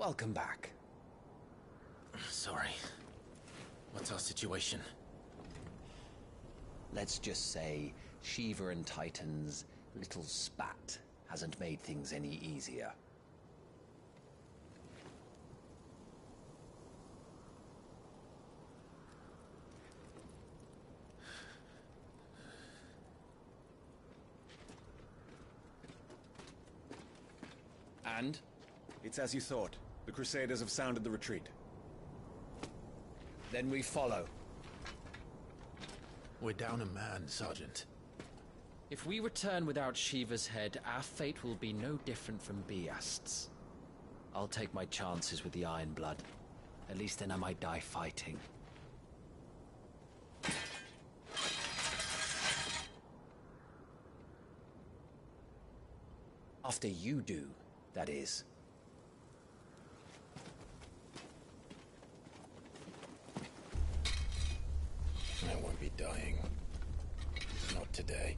welcome back. Sorry. What's our situation? Let's just say Shiva and Titan's little spat hasn't made things any easier. And? It's as you thought. The Crusaders have sounded the retreat. Then we follow. We're down a man, Sergeant. If we return without Shiva's head, our fate will be no different from Biast's. I'll take my chances with the Iron Blood. At least then I might die fighting. After you do, that is. I won't be dying. Not today.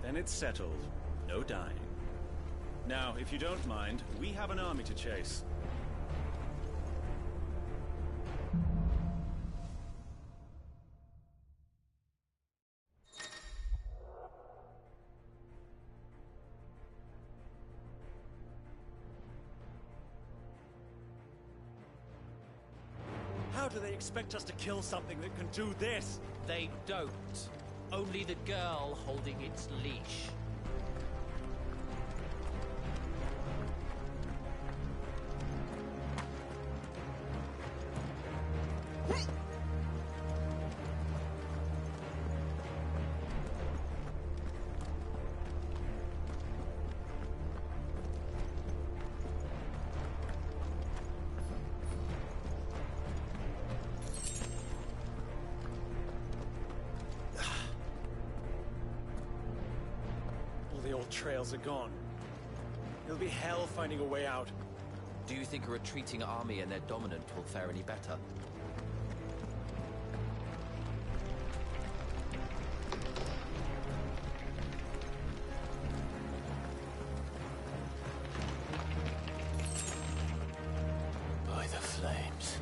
Then it's settled. No dying. Now, if you don't mind, we have an army to chase. How do they expect us to kill something that can do this? They don't. Only the girl holding its leash. The old trails are gone. It'll be hell finding a way out. Do you think a retreating army and their dominant will fare any better? By the flames.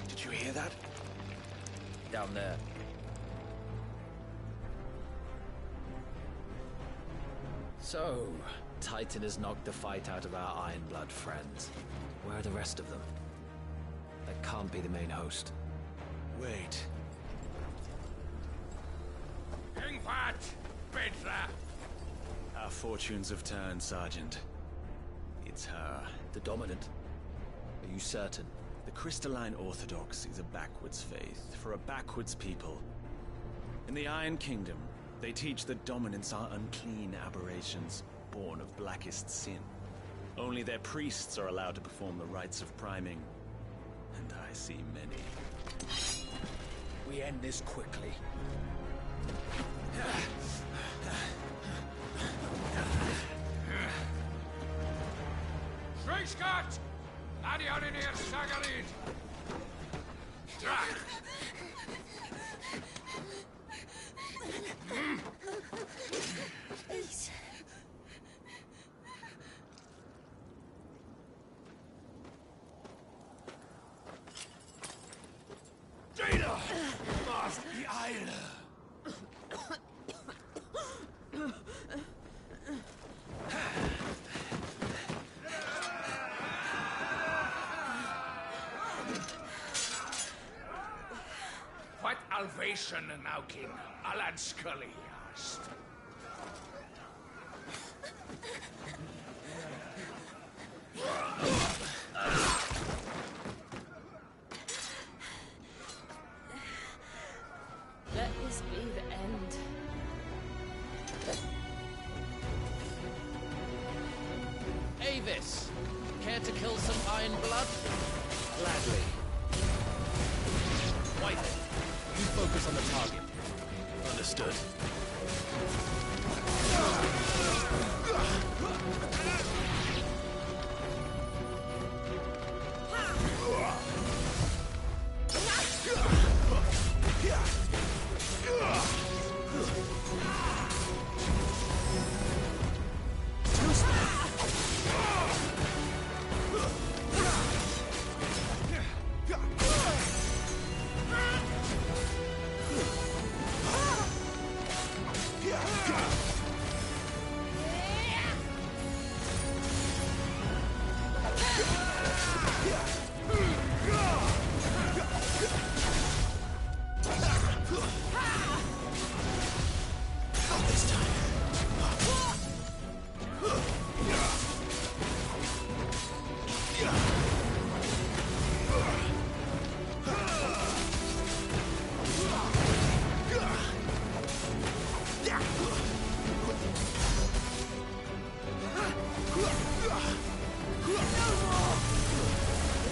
Did you hear that? Down there. So, Titan has knocked the fight out of our Iron Blood friends. Where are the rest of them? That can't be the main host. Wait. Our fortunes have turned, Sergeant. It's her. The Dominant? Are you certain? The Crystalline Orthodox is a backwards faith for a backwards people. In the Iron Kingdom, they teach that dominants are unclean aberrations, born of blackest sin. Only their priests are allowed to perform the rites of priming. And I see many. We end this quickly. Schreckschott! Adioninir Sagarid! Drach! Please. Jada! Mast die Eile! Nation Naukin, Alan Scully asked. Let this be the end. Avis, care to kill some Iron Blood? Gladly. Whitehead, you focus on the target. Understood.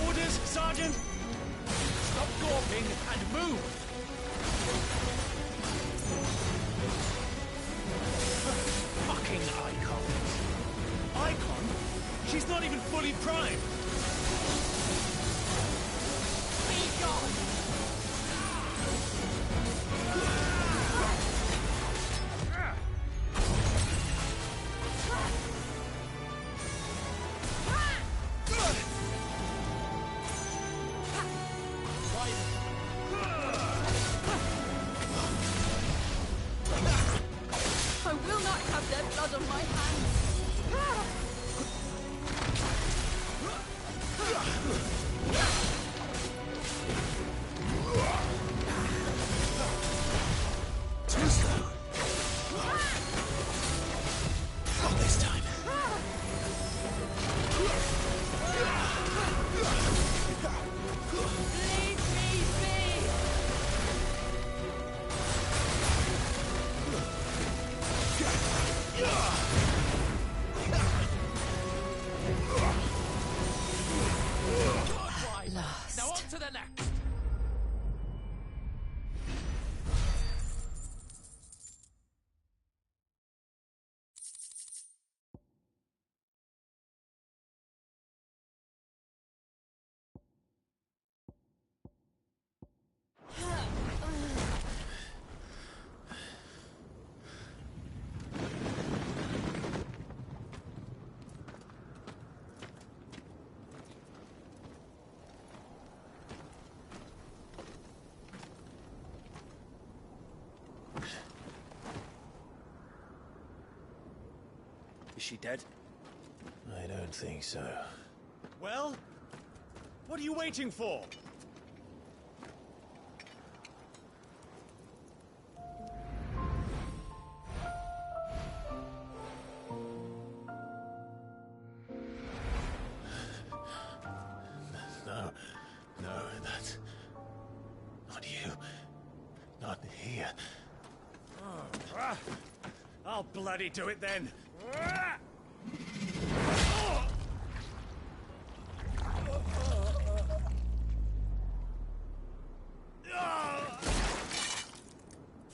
Orders, Sergeant! Stop gawping and move! Fucking Eikons! Eikon? She's not even fully primed! Be gone! I will not have their blood on my hands. Too slow. Not this time. Leave me be. Lost. Now on to the next! Is she dead? I don't think so. Well? What are you waiting for? No, that's... not you. Not here. I'll bloody do it then!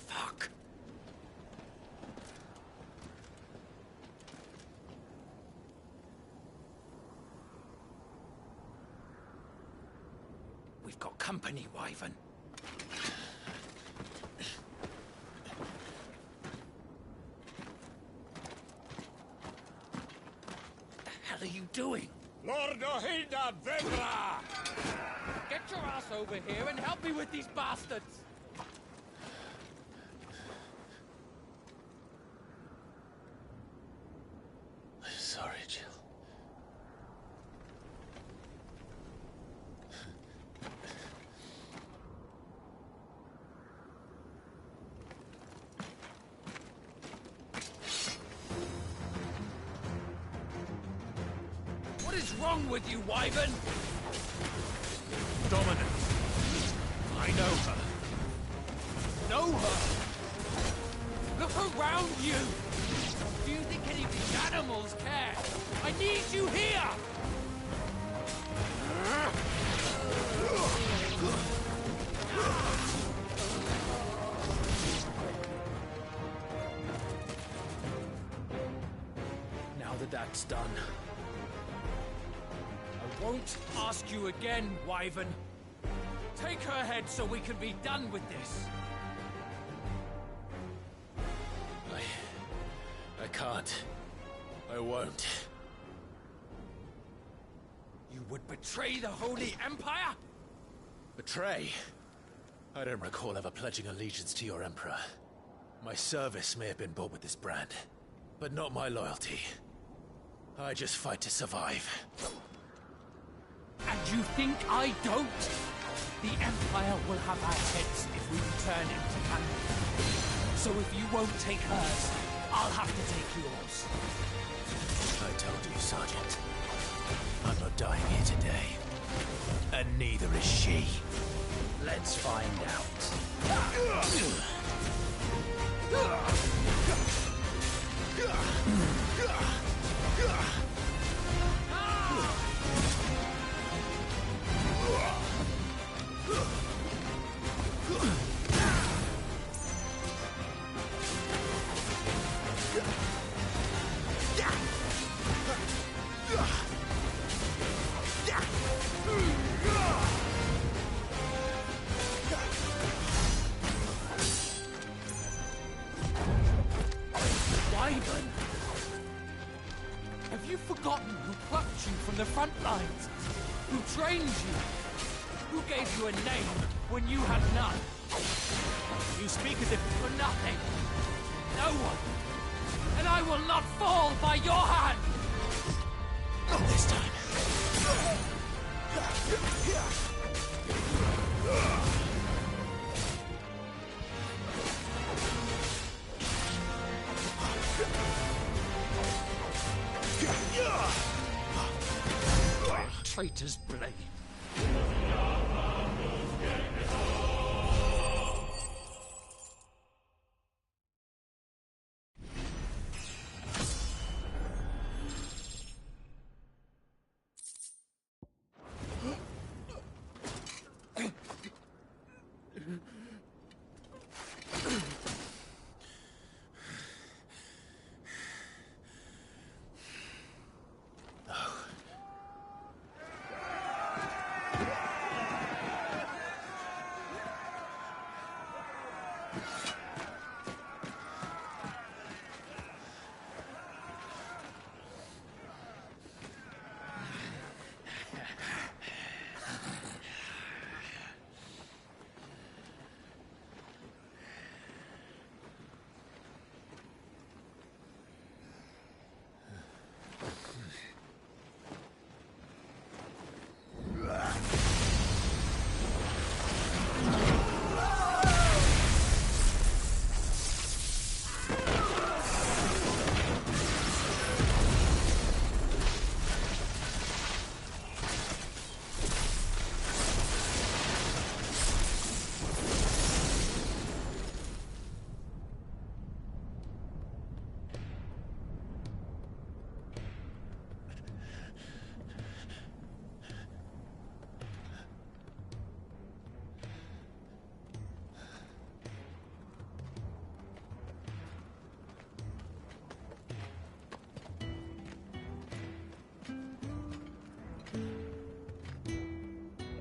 Fuck. We've got company, Wyvern. The hell are you doing? Lord Ohilda Vendra! Get your ass over here and help me with these bastards! Sorry, Jill. is wrong with you, Wyvern? Dominance. I know her. Know her! Look around you! Do you think any of these animals care? I need you here! Now that that's done, I won't ask you again, Wyvern. Take her head so we can be done with this. I can't. I won't. You would betray the Holy Empire? Betray? I don't recall ever pledging allegiance to your Emperor. My service may have been bought with this brand, but not my loyalty. I just fight to survive. And you think I don't? The Empire will have our heads if we return empty handed. So if you won't take hers, I'll have to take yours. I told you, Sergeant. I'm not dying here today. And neither is she. let's find out. Have you forgotten who plucked you from the front lines? Who trained you? Who gave you a name when you had none? You speak as if for nothing. No one. And I will not fall by your hand! Not this time. Traitor's blade.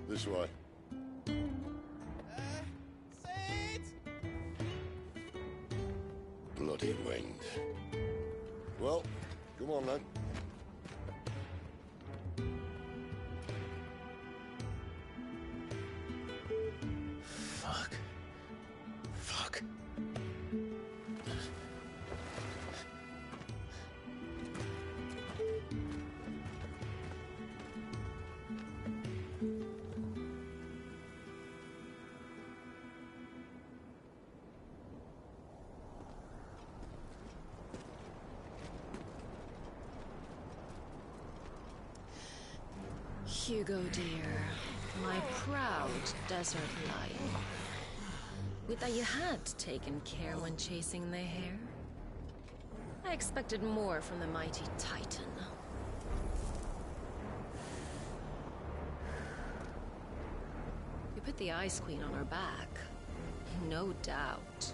This way. Bloody wind. Well, come on then. Fuck. Fuck. Hugo, dear. My proud desert lion. With that you had taken care when chasing the hare. I expected more from the mighty Titan. We put the Ice Queen on her back. No doubt.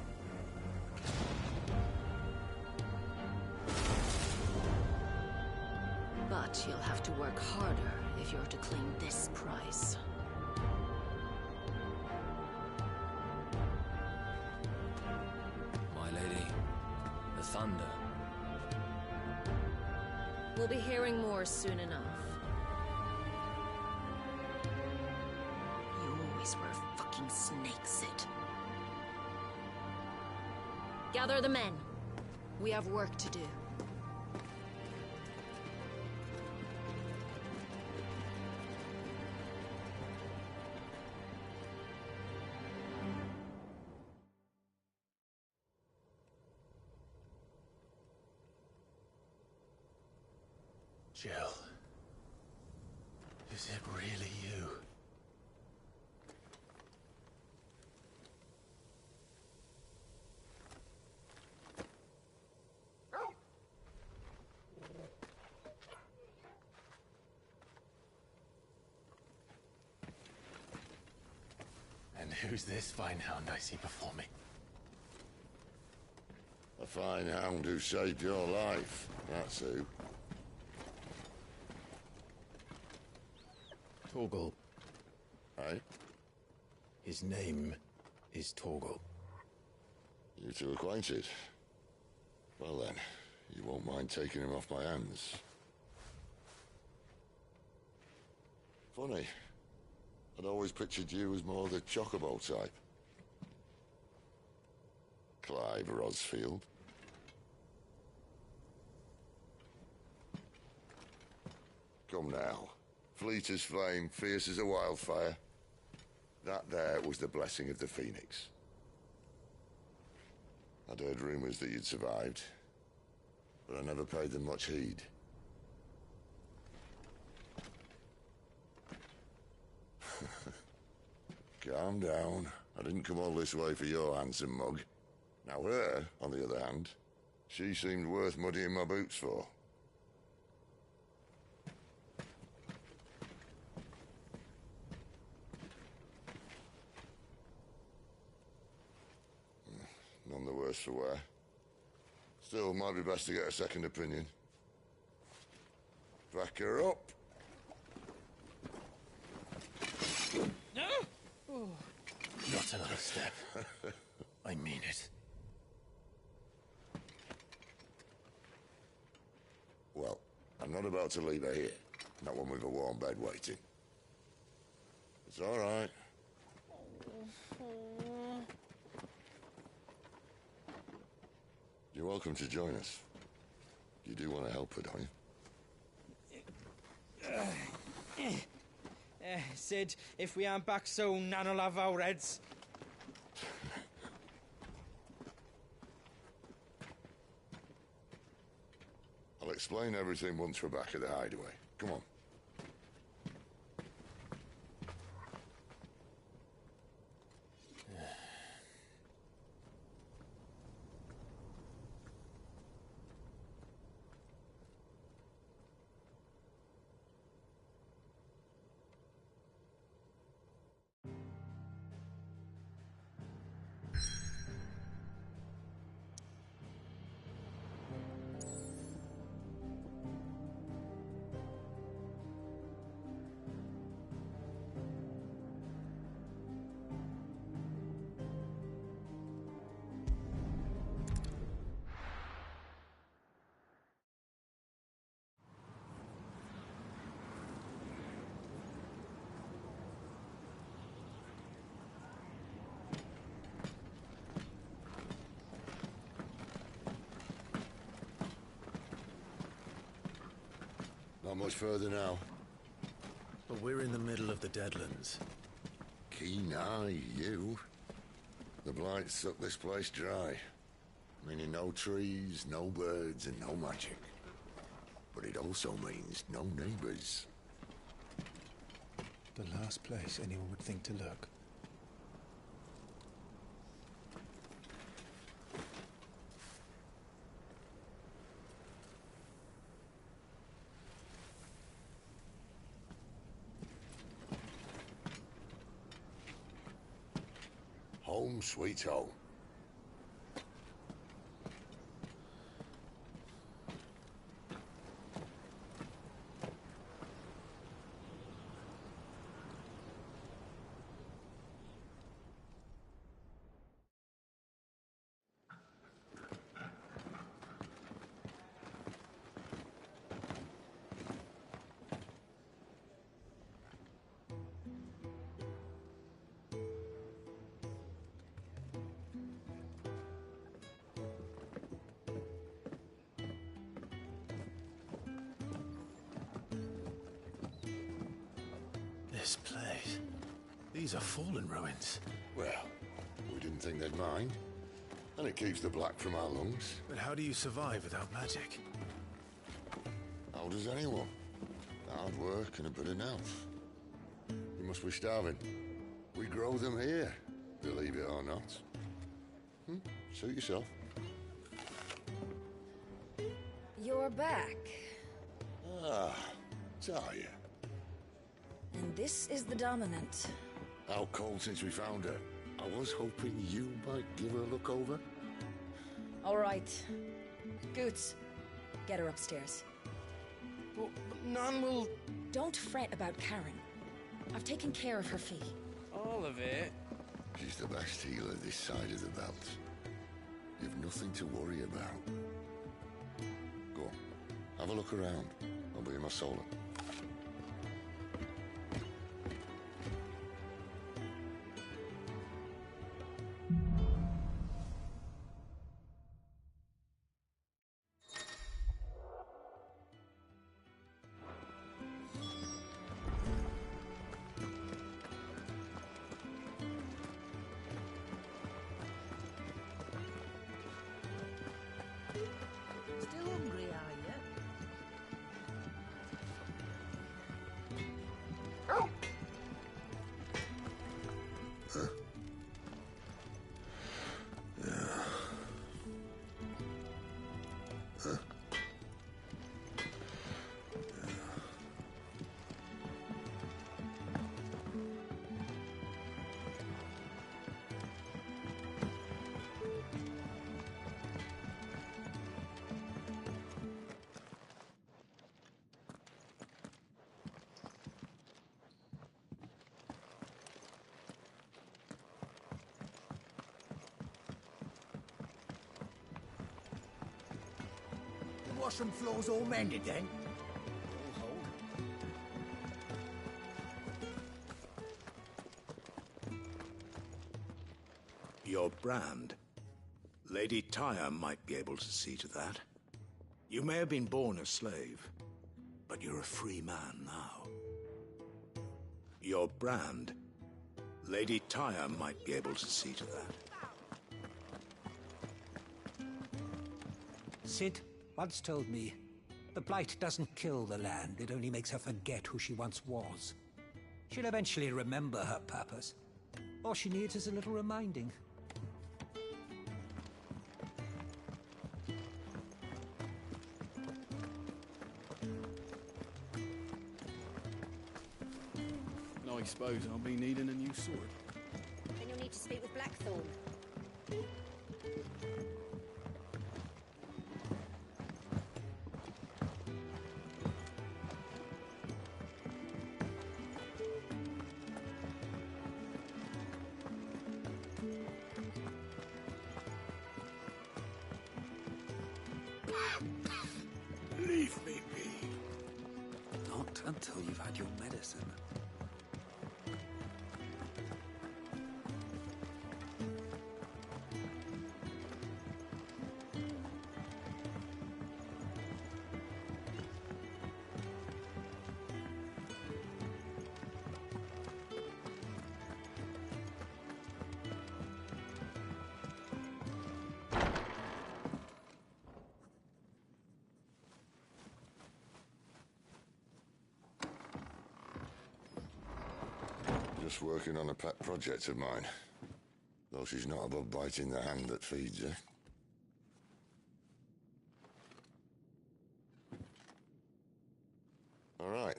But you'll have to work harder if you're to claim this prize. My lady, the thunder. We'll be hearing more soon enough. You always were a fucking snake, Sid. Gather the men. We have work to do. Jill. Is it really you? And who's this fine hound I see before me? A fine hound who saved your life, that's who. Torgal. Eh? His name is Torgal. You two acquainted? Well then, you won't mind taking him off my hands. Funny. I'd always pictured you as more the Chocobo type. Clive Rosfield. Come now. Fleet as flame, fierce as a wildfire. That there was the blessing of the Phoenix. I'd heard rumors that you'd survived, but I never paid them much heed. Calm down. I didn't come all this way for your handsome mug. Now her, on the other hand, she seemed worth muddying my boots for. None the worse for wear. Still, might be best to get a second opinion. Back her up. Not another step. I mean it. Well, I'm not about to leave her here. Not one with a warm bed waiting. It's all right. You're welcome to join us. You do want to help her, don't you? Sid, if we aren't back soon, Nan'll have our heads. I'll explain everything once we're back at the hideaway. Come on. Not much further now. But we're in the middle of the Deadlands. Keen eye, you. The blight sucked this place dry. Meaning no trees, no birds, and no magic. But it also means no neighbors. The last place anyone would think to look. Home sweet home. This place. These are fallen ruins. Well, we didn't think they'd mind. And it keeps the black from our lungs. But how do you survive without magic? How does anyone? Hard work and a bit of nerve. You must be starving. We grow them here, believe it or not. Suit yourself. You're back. Ah, Talia. And this is the Dominant. Out cold since we found her. I was hoping you might give her a look over. All right. Goots, get her upstairs. But none will... Don't fret about Karen. I've taken care of her fee. All of it? She's the best healer this side of the belt. You've nothing to worry about. Go on, have a look around. I'll be in my solar. Still hungry, are you? Washroom floor's all mended then? Your brand. Lady Tyre might be able to see to that. You may have been born a slave, but you're a free man now. Your brand. Lady Tyre might be able to see to that. Sid once told me, the Blight doesn't kill the land, it only makes her forget who she once was. She'll eventually remember her purpose. All she needs is a little reminding. I suppose I'll be needing a new sword. Then you'll need to speak with Blackthorn. Leave me be. Not until you've had your medicine. Just working on a pet project of mine. Though she's not above biting the hand that feeds her. All right.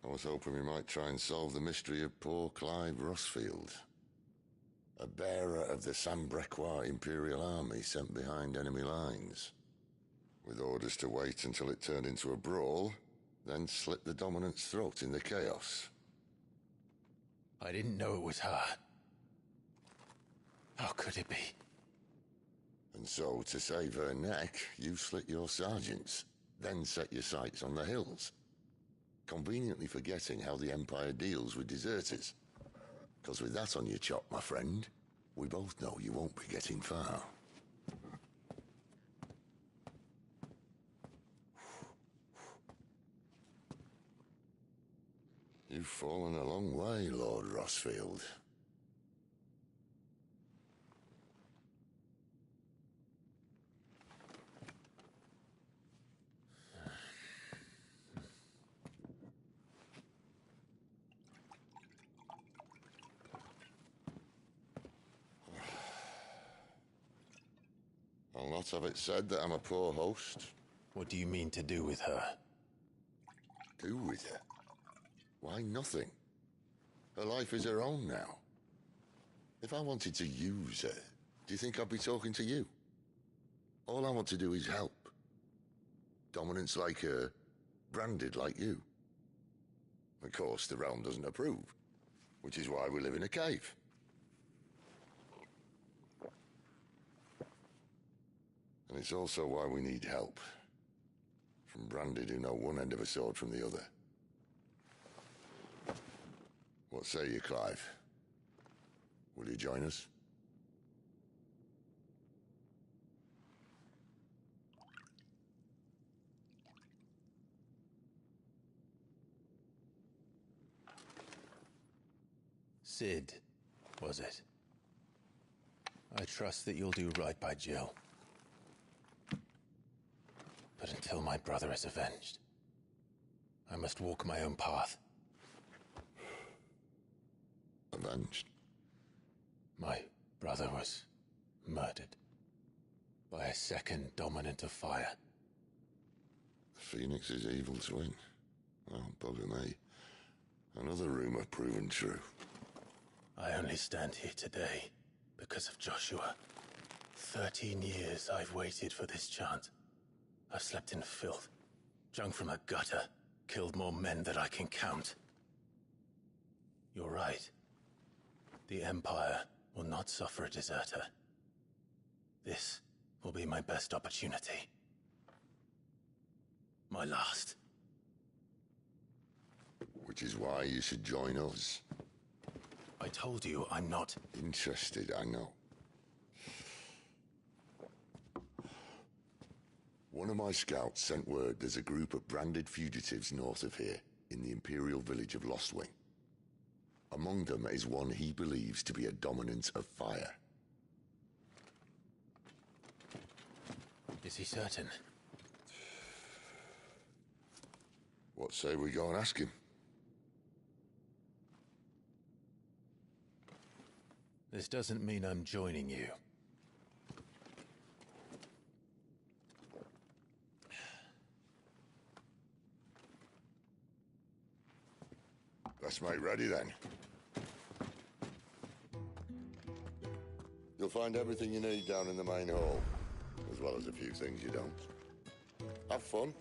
I was hoping we might try and solve the mystery of poor Clive Rossfield. A bearer of the Sambrequois Imperial Army sent behind enemy lines. With orders to wait until it turned into a brawl, then slit the dominant's throat in the chaos. I didn't know it was her. How could it be? And so, to save her neck, you slit your sergeants, then set your sights on the hills. Conveniently forgetting how the Empire deals with deserters. Because with that on your chop, my friend, we both know you won't be getting far. You've fallen a long way, Lord Rossfield. I'll not have it said that I'm a poor host. What do you mean to do with her? Do with her? Why, nothing. Her life is her own now. If I wanted to use her, do you think I'd be talking to you? All I want to do is help. Dominants like her, branded like you. Of course, the realm doesn't approve, which is why we live in a cave. And it's also why we need help. From branded who know one end of a sword from the other. What say you, Clive? Will you join us? Sid, was it? I trust that you'll do right by Jill. But until my brother is avenged, I must walk my own path. Avenged? My brother was murdered by a second dominant of fire. Phoenix's evil twin. Oh, bugger me. Another rumor proven true. I only stand here today because of Joshua. 13 years I've waited for this chance. I've slept in filth, drunk from a gutter, killed more men than I can count. You're right. The Empire will not suffer a deserter. This will be my best opportunity. My last. Which is why you should join us. I told you I'm not interested, I know. One of my scouts sent word there's a group of branded fugitives north of here, in the Imperial village of Lostwing. Among them is one he believes to be a dominant of fire. Is he certain? What say we go and ask him? This doesn't mean I'm joining you. Let's make ready then. You'll find everything you need down in the main hall, as well as a few things you don't. Have fun.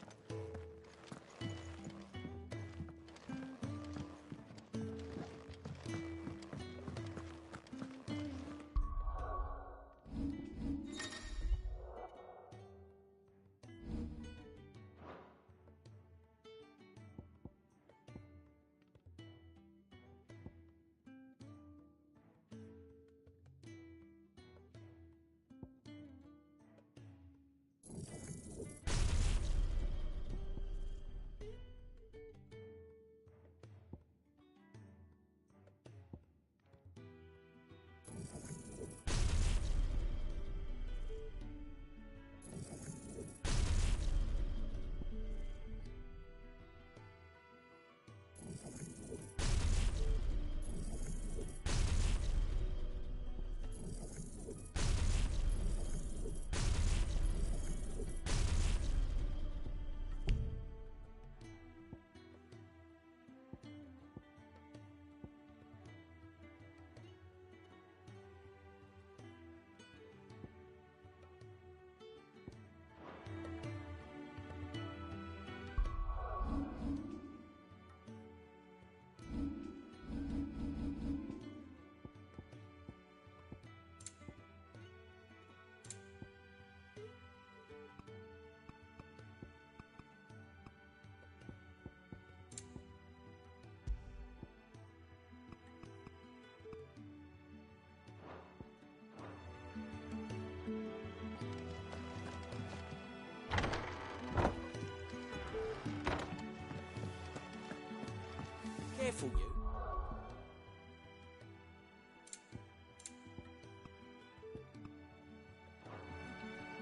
careful, you.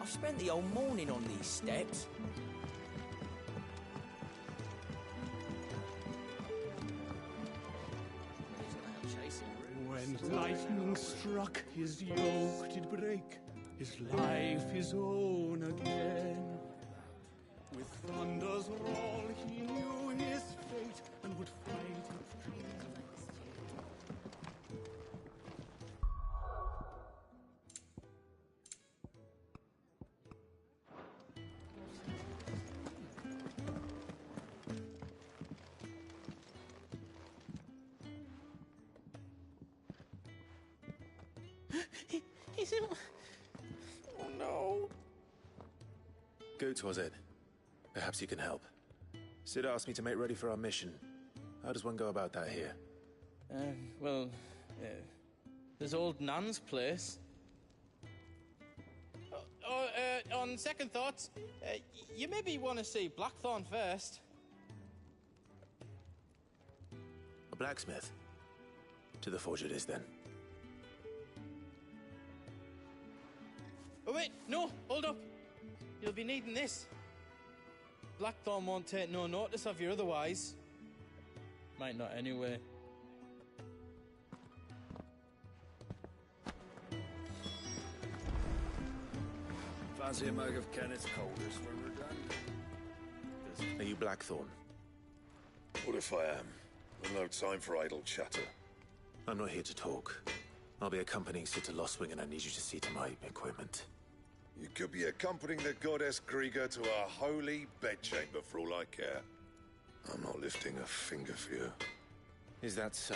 I've spent the whole morning on these steps. When lightning struck, his yoke did break, his life his own again. With thunder's roll, he knew his fate and would fight it through. He's in... Oh no. Goots, was it? Perhaps you can help. Sid asked me to make ready for our mission. How does one go about that here? Well, there's old Nan's place. On second thoughts, you maybe want to see Blackthorn first. A blacksmith? To the forge it is, then. Oh wait, no, hold up. You'll be needing this. Blackthorn won't take no notice of you otherwise. Might not anyway. Fancy a mug of Kenneth's coldest when we're done? Are you Blackthorn? What if I am? I've no time for idle chatter. I'm not here to talk. I'll be accompanying Sid to Lostwing, and I need you to see to my equipment. You could be accompanying the goddess Krieger to our holy bedchamber for all I care. I'm not lifting a finger for you. Is that so?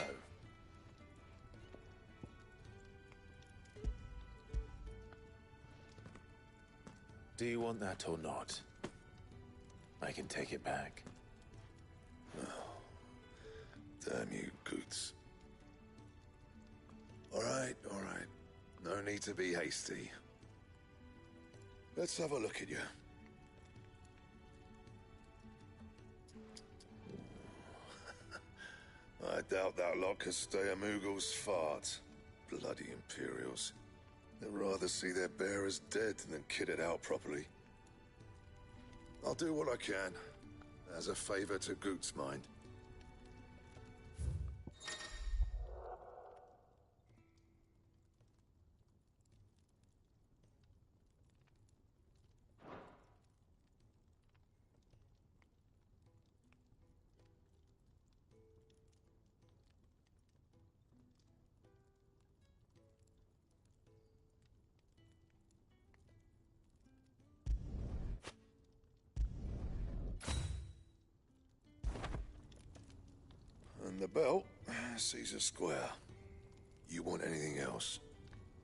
Do you want that or not? I can take it back. Oh, damn you, Goots. All right. No need to be hasty. Let's have a look at you. I doubt that lot could stay a Moogle's fart. Bloody Imperials. They'd rather see their bearers dead than kitted out properly. I'll do what I can, as a favor to Goot's mind. And the belt sees a square. You want anything else,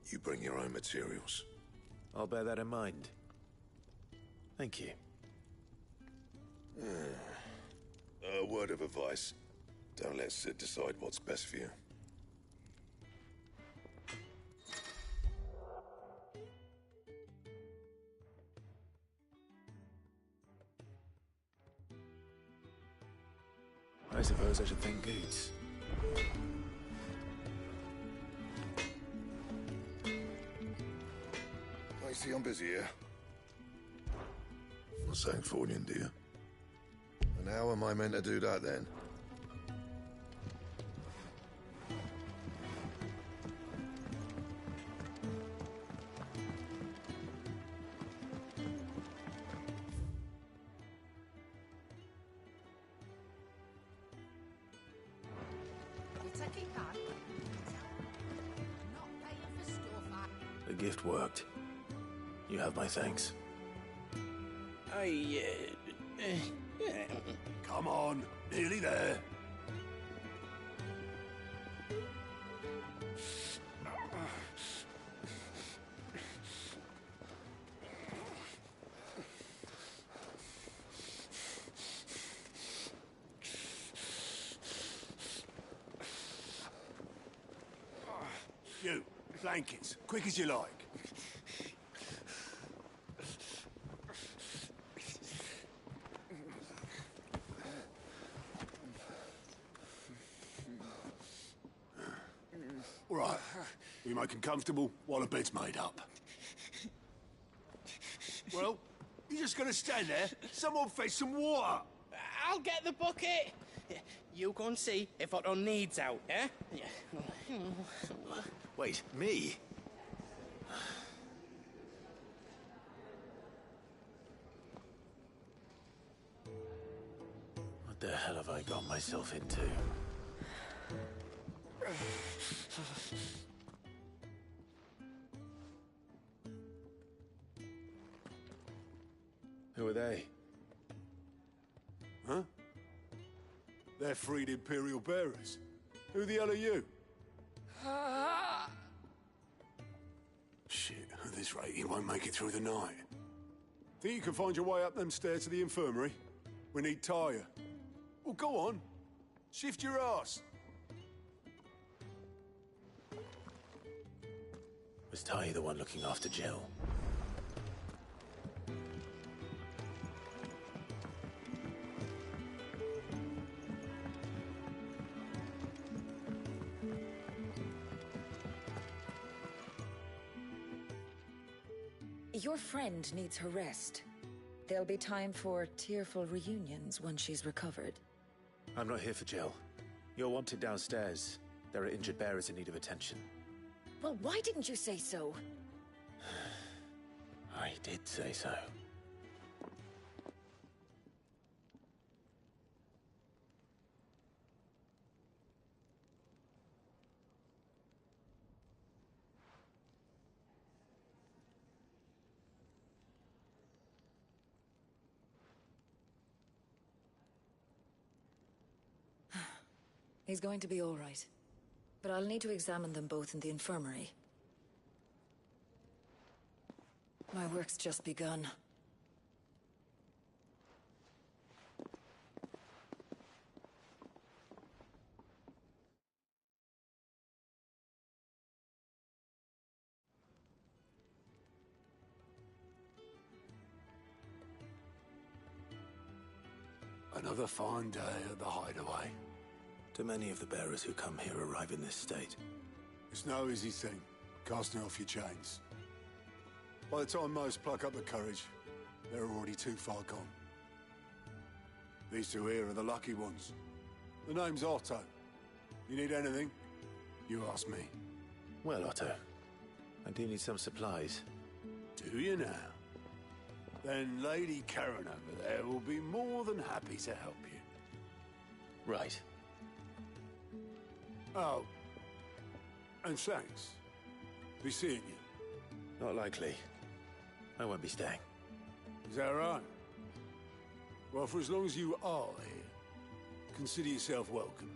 you bring your own materials. I'll bear that in mind. Thank you. A word of advice. Don't let Sid decide what's best for you. I suppose I should thank Goots. I see I'm busy here. Not saying Fornian, do you? And how am I meant to do that then? The gift worked. You have my thanks. Come on, nearly there. You, blankets, quick as you like. All right. We make him comfortable while the bed's made up. Well, you're just gonna stand there? Someone fetch some water! I'll get the bucket! You go and see if Otto needs out, eh? Wait, me? What the hell have I got myself into? Who are they? Huh? They're freed Imperial bearers. Who the hell are you? Shit, at this rate, he won't make it through the night. Think you can find your way up them stairs to the infirmary? We need Tyre. Well, go on. Shift your ass. Was Ty the one looking after Jill? Your friend needs her rest. There'll be time for tearful reunions once she's recovered. I'm not here for Jill. You're wanted downstairs. There are injured bearers in need of attention. Well, why didn't you say so? I did say so. He's going to be all right. But I'll need to examine them both in the infirmary. My work's just begun. Another fine day at the hideaway. Do many of the bearers who come here arrive in this state? It's no easy thing, casting off your chains. By the time most pluck up the courage, they're already too far gone. These two here are the lucky ones. The name's Otto. You need anything, you ask me. Well, Otto, I do need some supplies. Do you now? Then Lady Karen over there will be more than happy to help you. Right. Oh. And thanks. Be seeing you. Not likely. I won't be staying. Is that right? Well, for as long as you are here, consider yourself welcome.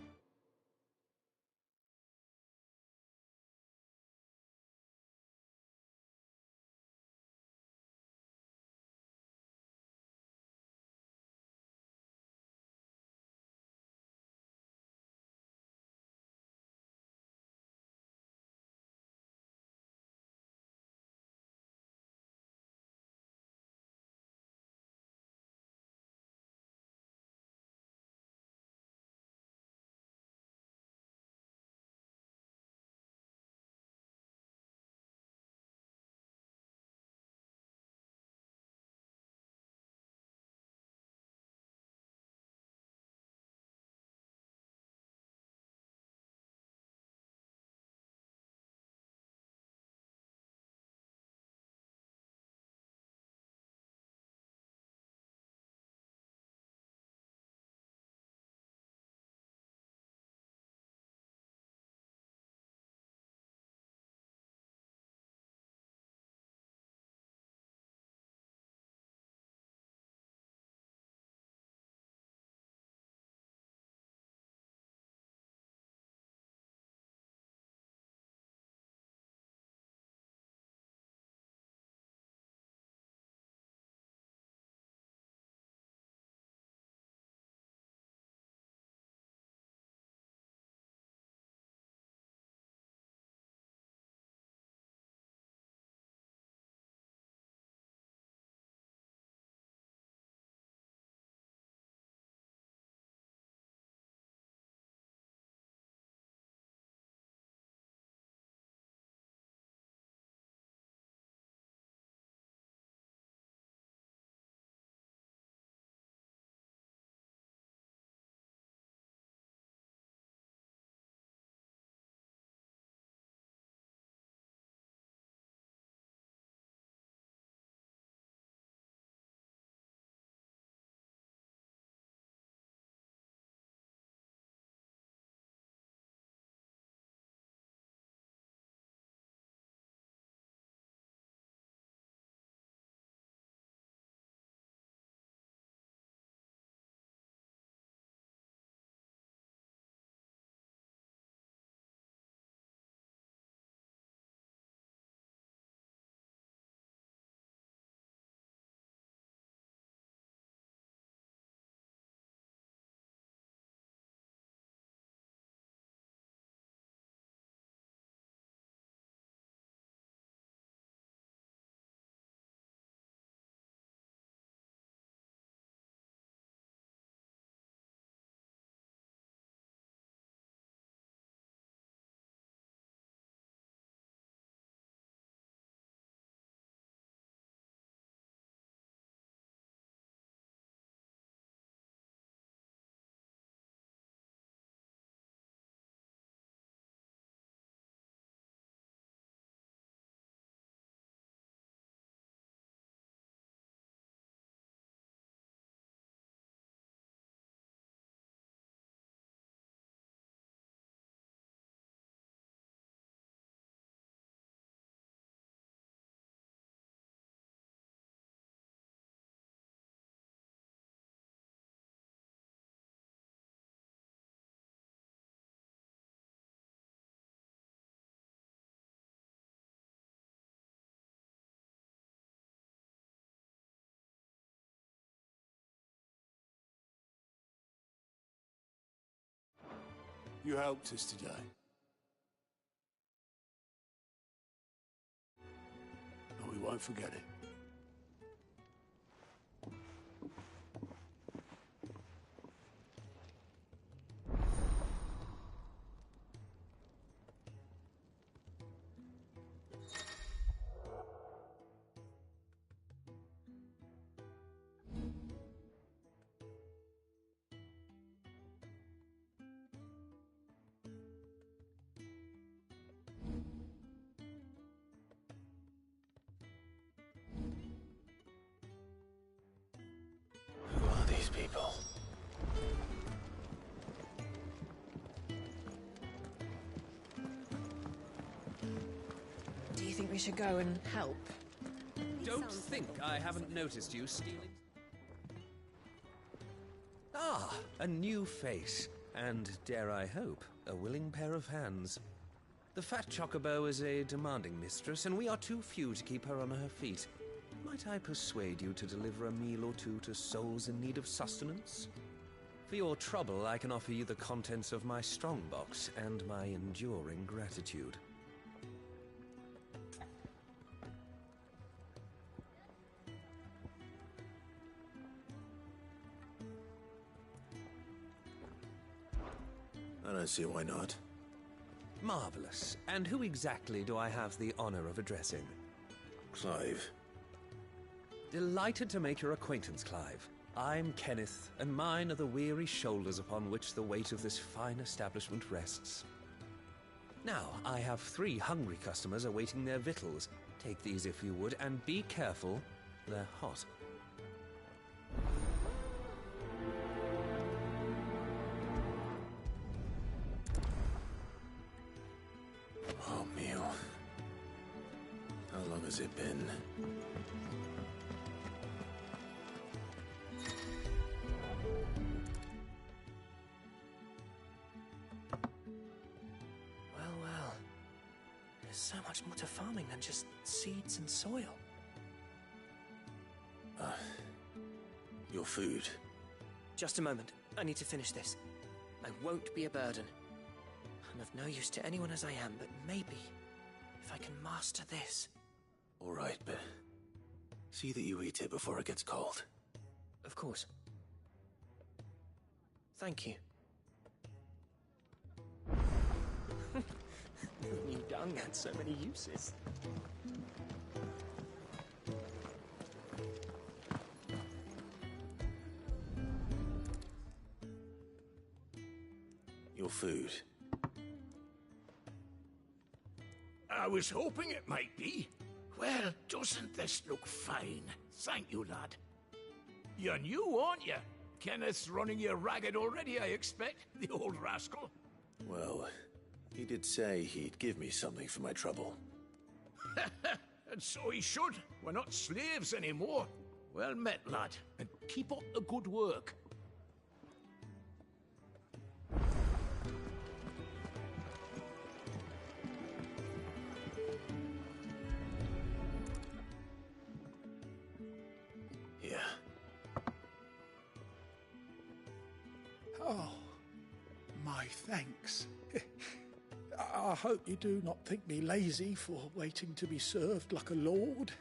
You helped us today. And we won't forget it. Who are these people? Do you think we should go and help? Don't think I haven't noticed you stealing. Ah, a new face. And, dare I hope, a willing pair of hands. The fat chocobo is a demanding mistress, and we are too few to keep her on her feet. Might I persuade you to deliver a meal or two to souls in need of sustenance? For your trouble, I can offer you the contents of my strongbox and my enduring gratitude. I don't see why not. Marvelous. And who exactly do I have the honor of addressing? Clive. Delighted to make your acquaintance, Clive. I'm Kenneth, and mine are the weary shoulders upon which the weight of this fine establishment rests. Now, I have 3 hungry customers awaiting their victuals. Take these if you would, and be careful, they're hot. Oh, meal. How long has it been? Well. There's so much more to farming than just seeds and soil. Your food. Just a moment. I need to finish this. I won't be a burden. I'm of no use to anyone as I am, but maybe if I can master this. All right, but see that you eat it before it gets cold. Of course. Thank you. Who knew dung had so many uses? Your food. I was hoping it might be. Well, doesn't this look fine? Thank you, lad. You're new, aren't you? Kenneth's running you ragged already, I expect, the old rascal. Well, he did say he'd give me something for my trouble. And so he should. We're not slaves anymore. Well met, lad, and keep up the good work. Here. Oh, my thanks. I hope you do not think me lazy for waiting to be served like a lord.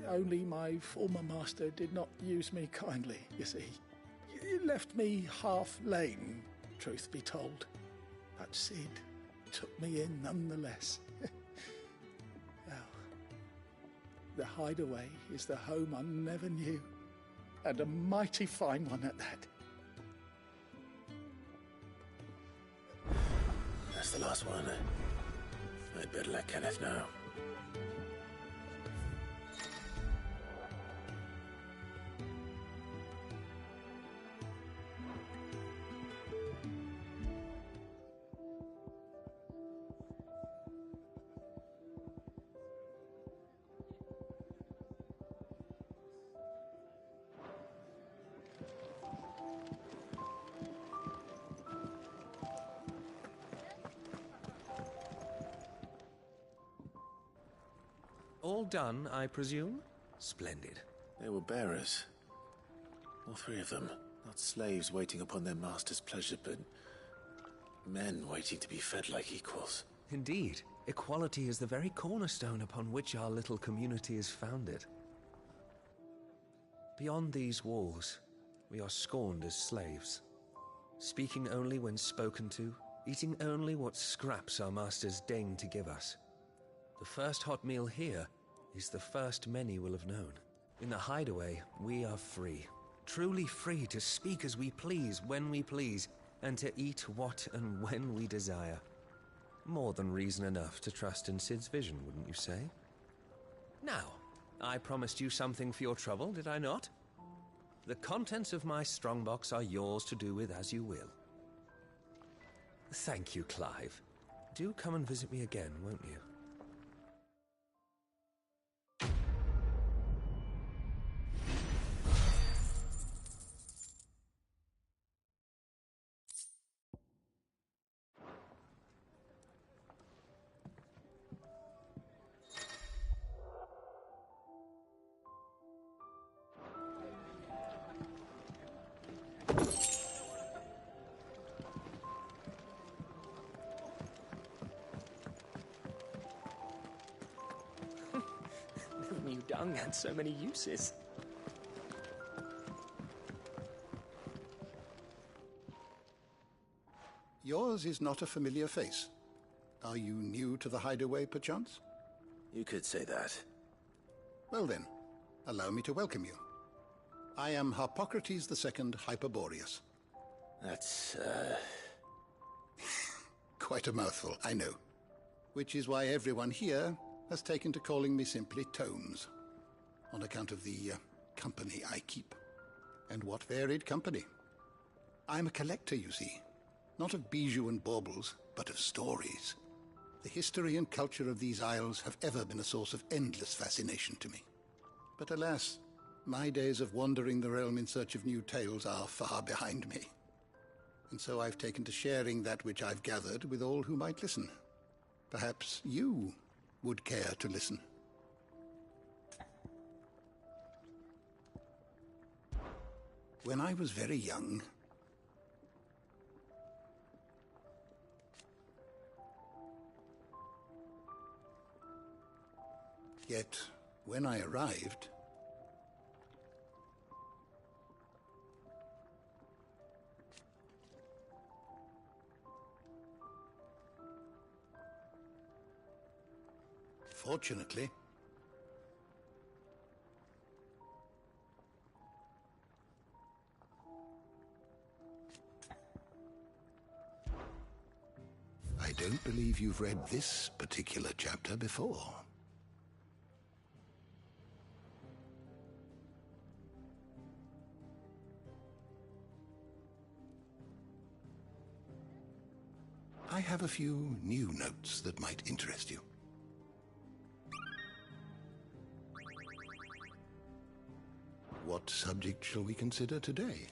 Only my former master did not use me kindly, you see. He left me half lame, truth be told. But Sid took me in nonetheless. Well, the hideaway is the home I never knew, and a mighty fine one at that. That's the last one. I'd better let Kenneth know. All done, I presume? Splendid. They were bearers. All 3 of them. Not slaves waiting upon their master's pleasure, but Men waiting to be fed like equals. Indeed. Equality is the very cornerstone upon which our little community is founded. Beyond these walls, we are scorned as slaves, speaking only when spoken to, eating only what scraps our masters deign to give us. The first hot meal here is the first many will have known. In the hideaway, we are free, truly free to speak as we please, when we please, and to eat what and when we desire. More than reason enough to trust in Cid's vision, wouldn't you say? Now, I promised you something for your trouble, did I not? The contents of my strongbox are yours to do with as you will. Thank you, Clive. Do come and visit me again, won't you? Never knew dung had so many uses. Yours is not a familiar face. Are you new to the hideaway, perchance? You could say that. Well then, allow me to welcome you. I am Harpocrates II Hyperboreus. That's, Quite a mouthful, I know. Which is why everyone here has taken to calling me simply Tomes, on account of the company I keep. And what varied company. I'm a collector, you see. Not of bijou and baubles, but of stories. The history and culture of these isles have ever been a source of endless fascination to me. But alas, my days of wandering the realm in search of new tales are far behind me. And so I've taken to sharing that which I've gathered with all who might listen. Perhaps you would care to listen. When I was very young, yet when I arrived, fortunately, I don't believe you've read this particular chapter before. I have a few new notes that might interest you. What subject shall we consider today?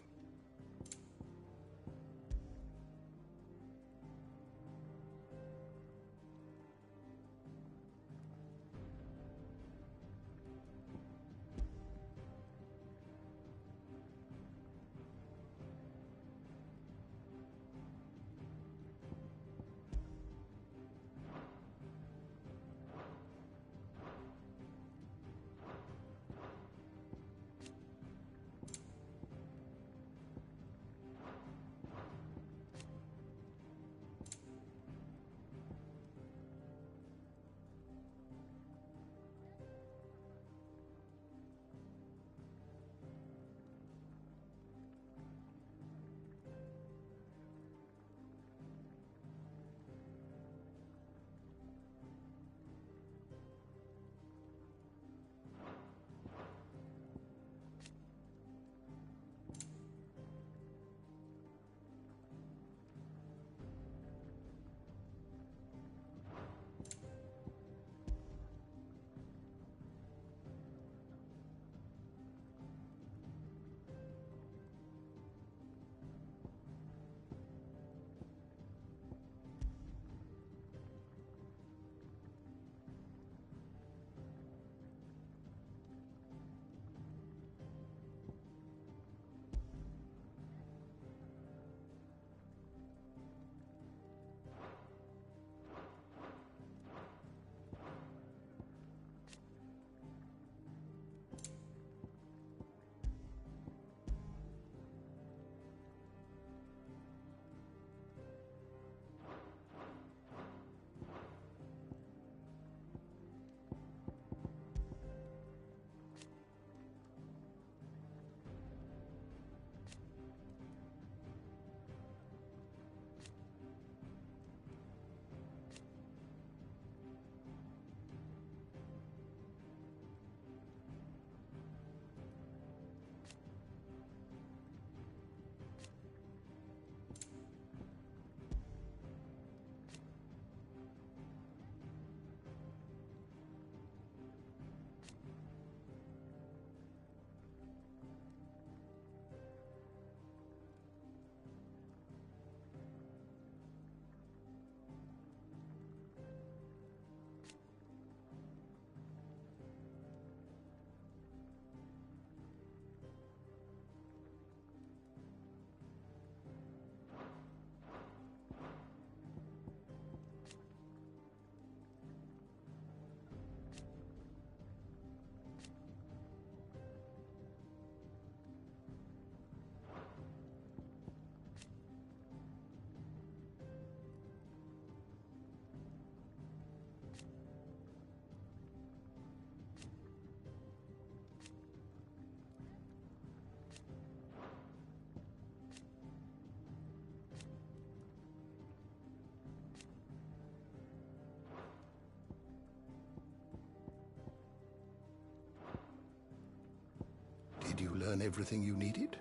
Did you learn everything you needed?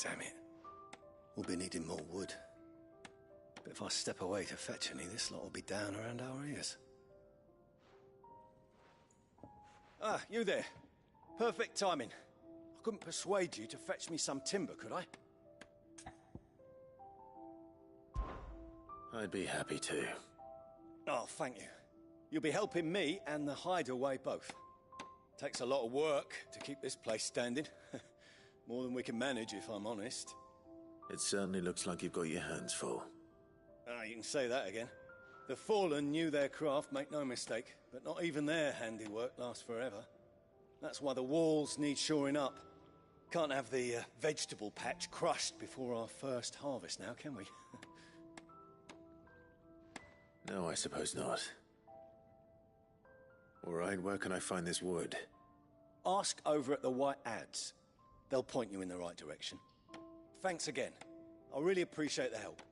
Damn it. We'll be needing more wood. But if I step away to fetch any, this lot will be down around our ears. Ah, you there. Perfect timing. I couldn't persuade you to fetch me some timber, could I? I'd be happy to. Oh, thank you. You'll be helping me and the hideaway both. Takes a lot of work to keep this place standing. More than we can manage, if I'm honest. It certainly looks like you've got your hands full. Ah, you can say that again. The Fallen knew their craft, make no mistake, but not even their handiwork lasts forever. That's why the walls need shoring up. Can't have the vegetable patch crushed before our first harvest now, can we? No, I suppose not. All right, where can I find this wood? Ask over at the White Ads. They'll point you in the right direction. Thanks again. I really appreciate the help.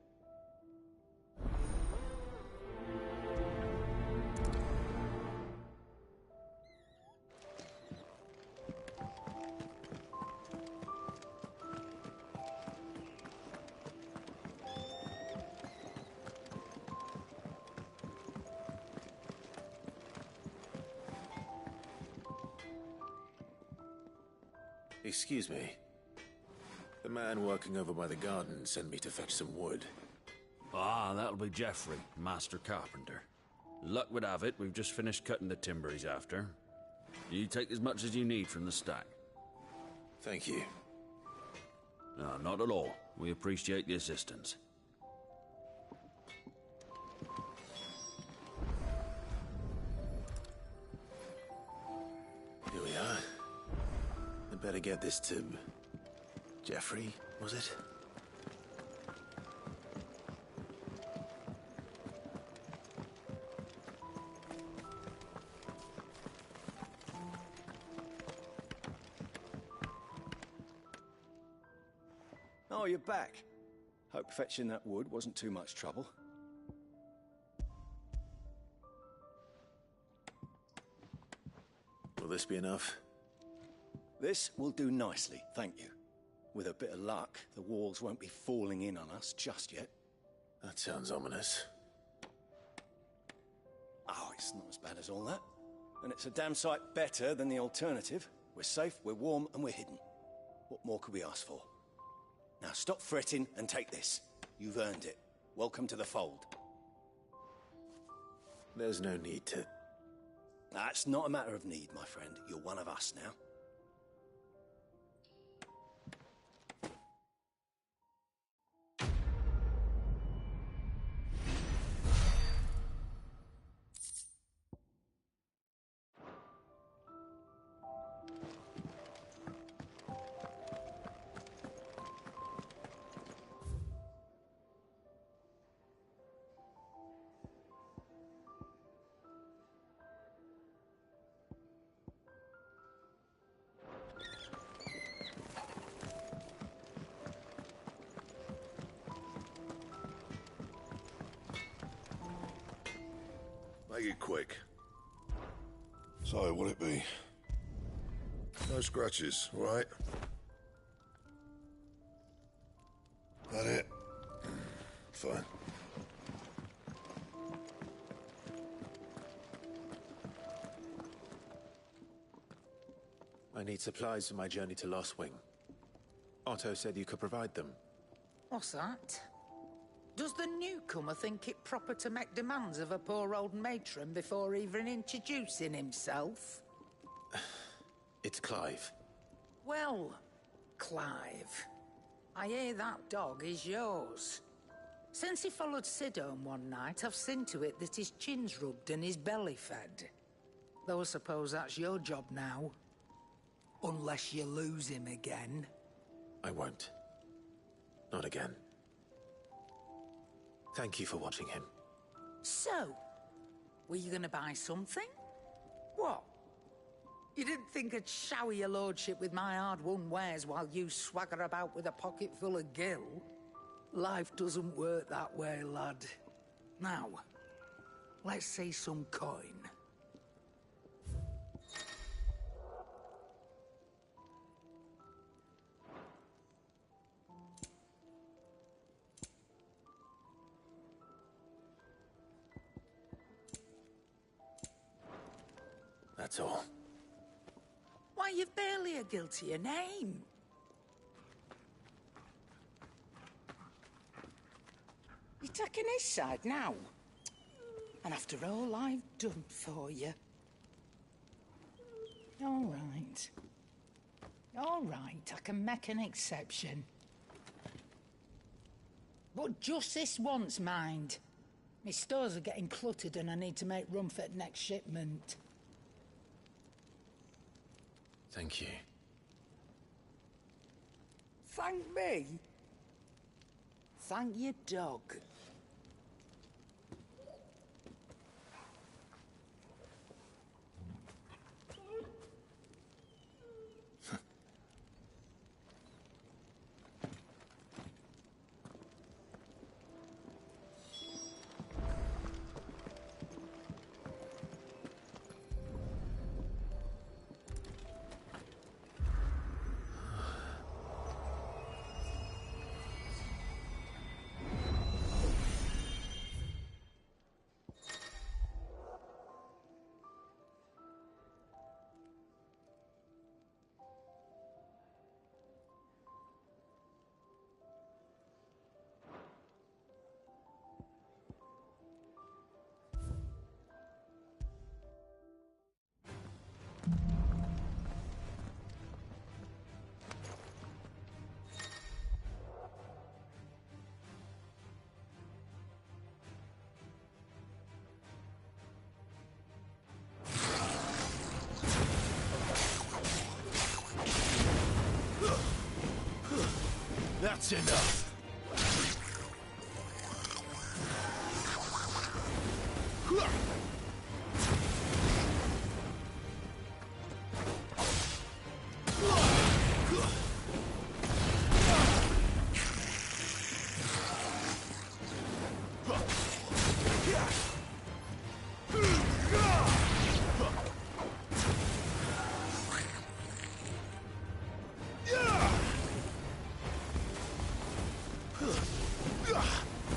Excuse me. The man working over by the garden sent me to fetch some wood. Ah, that'll be Geoffrey, Master Carpenter. Luck would have it, we've just finished cutting the timber he's after. You take as much as you need from the stack. Thank you. No, not at all. We appreciate the assistance. Here we are. I'd better get this to... Geoffrey, was it? Oh, you're back. Hope fetching that wood wasn't too much trouble. Will this be enough? This will do nicely, thank you. With a bit of luck, the walls won't be falling in on us just yet. That sounds ominous. Oh, it's not as bad as all that. And it's a damn sight better than the alternative. We're safe, we're warm, and we're hidden. What more could we ask for? Now stop fretting and take this. You've earned it. Welcome to the fold. There's no need to... That's not a matter of need, my friend. You're one of us now. Make it quick. So, what'll it be? No scratches, right? That it? Fine. I need supplies for my journey to Lost Wing. Otto said you could provide them. What's that? Does the newcomer think it proper to make demands of a poor old matron before even introducing himself? It's Clive. Well, Clive, I hear that dog is yours. Since he followed Sid home one night, I've seen to it that his chin's rubbed and his belly fed. Though I suppose that's your job now. Unless you lose him again. I won't. Not again. Thank you for watching him. So, were you gonna buy something? What? You didn't think I'd shower your lordship with my hard-won wares while you swagger about with a pocket full of gil? Life doesn't work that way, lad. Now, let's see some coin. That's all. Why, you've barely a guiltier name. You're taking his side now? And after all I've done for you. All right. All right, I can make an exception. But just this once, mind. My stores are getting cluttered and I need to make room for the next shipment. Thank you. Thank me? Thank your dog. That's enough.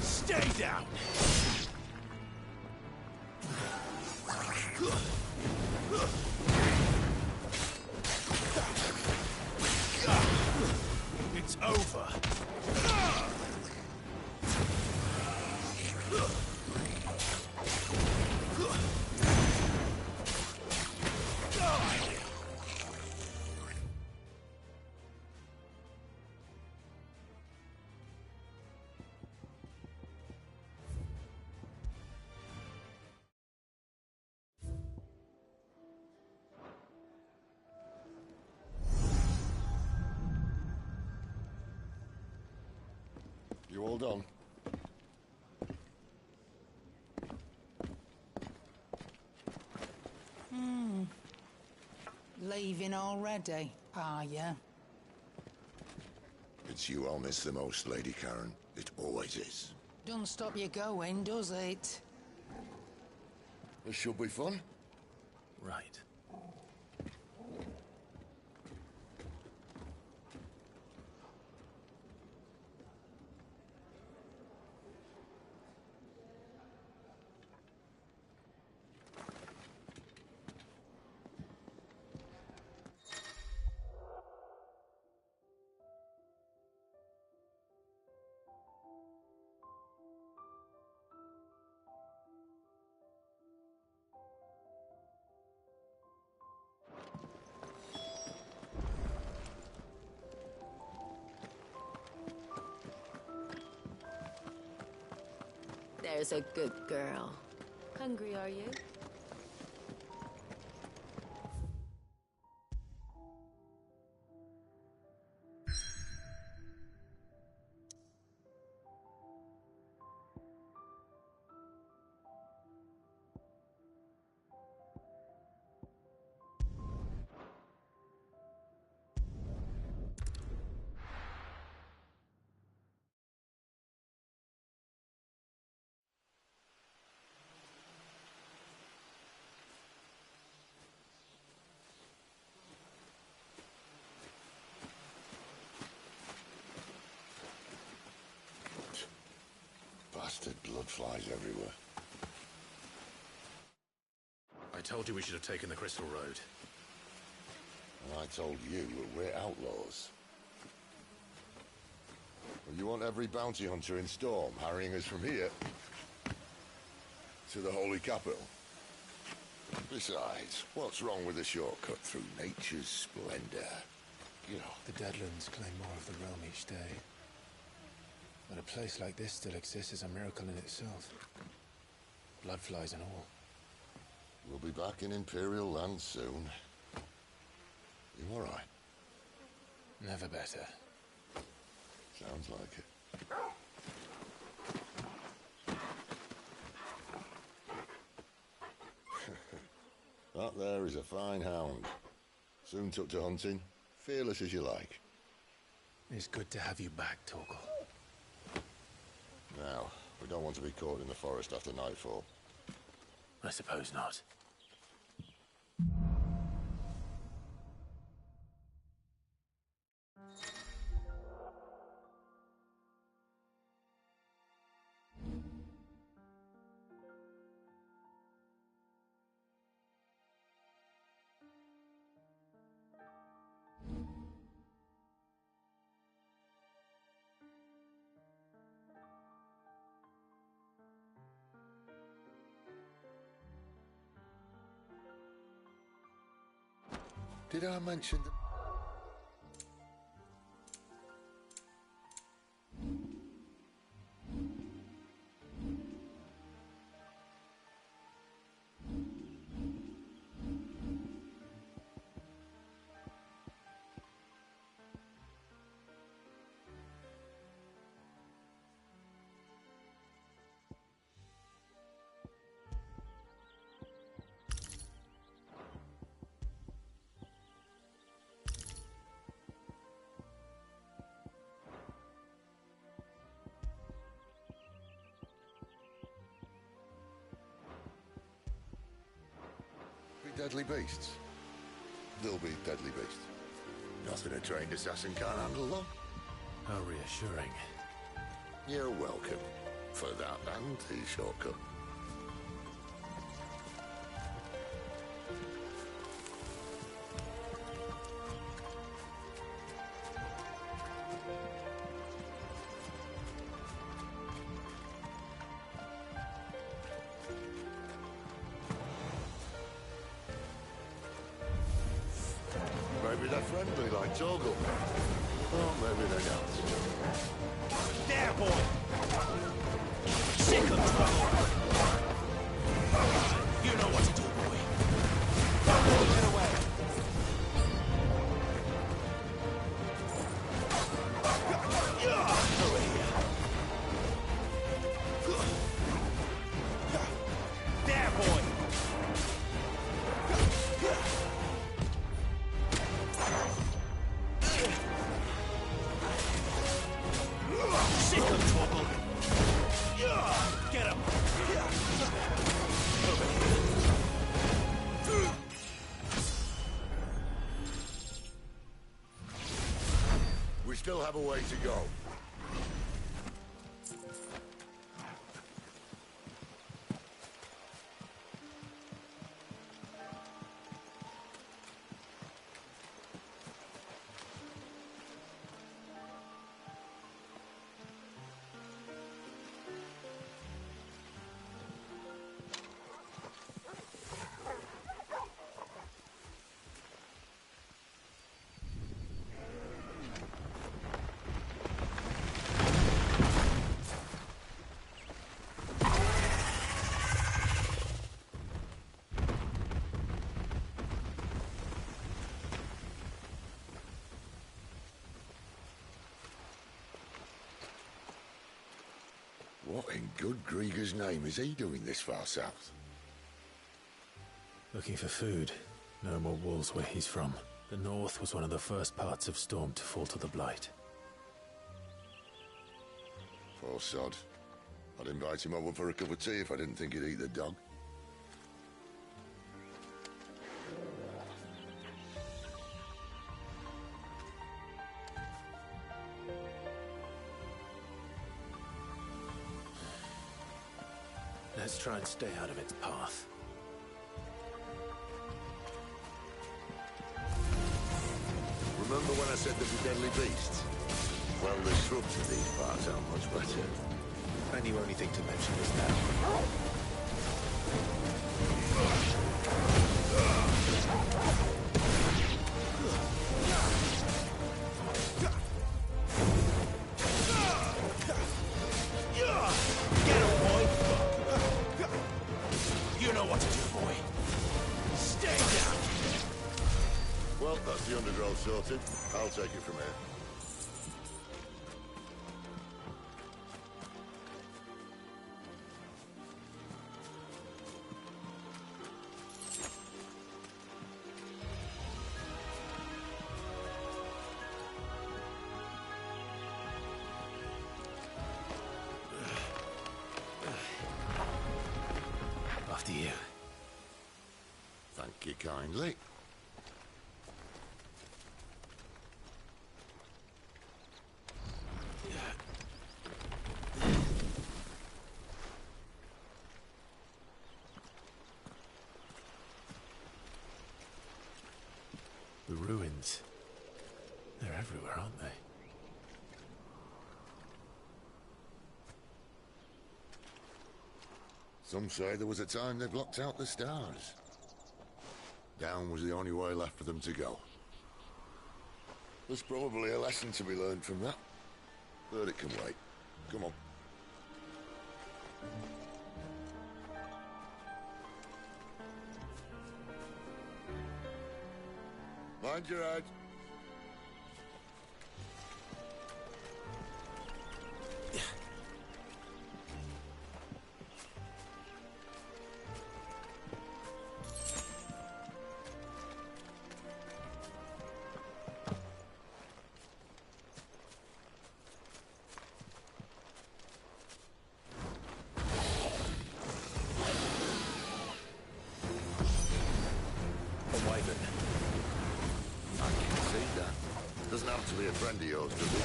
Stay down! It's over. You all done? Leaving already, are you? It's you I'll miss the most, Lady Karen. It always is. Don't stop you going, does it? This should be fun. Right. There's a good girl. Hungry, are you? Blood flies everywhere. I told you we should have taken the Crystal Road. And I told you that we're outlaws. Well, you want every bounty hunter in Storm harrying us from here to the Holy Capital? Besides, what's wrong with a shortcut through nature's splendor? You know, the Deadlands claim more of the realm each day. But a place like this still exists is a miracle in itself. Bloodflies and all. We'll be back in Imperial land soon. You alright? Never better. Sounds like it. That there is a fine hound. Soon took to hunting. Fearless as you like. It's good to have you back, Torgal. Now, we don't want to be caught in the forest after nightfall. I suppose not. Did I mention the... Deadly beasts? They'll be deadly beasts. Nothing a trained assassin can't handle them. How reassuring. You're welcome. For that and the shortcut. Maybe they're friendly like Torgal. Or maybe they're not. There, boy! Sick of trouble! You know what to do, boy. Get away! Over here. There, boy! Sick of trouble. Get him. Over here. We still have a way to go. What in good Grieger's name is he doing this far south? Looking for food. No more wolves where he's from. The north was one of the first parts of Storm to fall to the Blight. Poor sod. I'd invite him over for a cup of tea if I didn't think he'd eat the dog. Let's try and stay out of its path. Remember when I said there'd be deadly beasts? Well, the shrubs in these parts are much better. And you only think to mention this now. Get him, boy! You know what to do, boy. Stay down! Well, that's the undergrowth sorted. I'll take it from here. After you. Thank you kindly. The ruins. They're everywhere, aren't they? Some say there was a time they blocked out the stars. Down was the only way left for them to go. There's probably a lesson to be learned from that. But it can wait. Come on. Mind your head. Doesn't have to be a friend of yours, does it?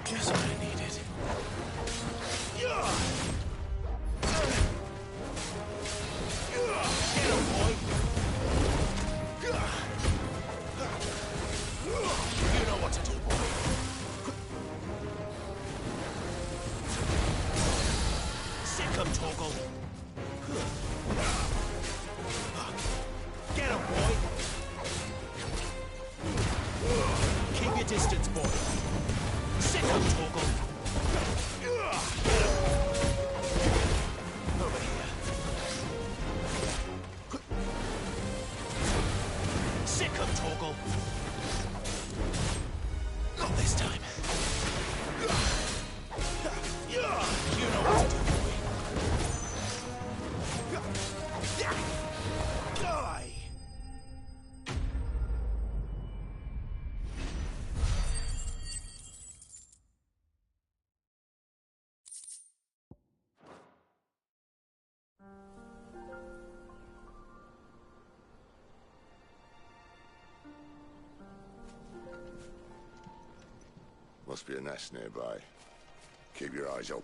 Just what I needed. Get him, boy! You know what to do, boy. Sick him, Torgal. Get him, boy! Keep your distance, boy. Sick him, Torgal. Over here. Sick him, Torgal. Not this time. You know what to do, boy. Die! Must be a nest nearby. Keep your eyes open.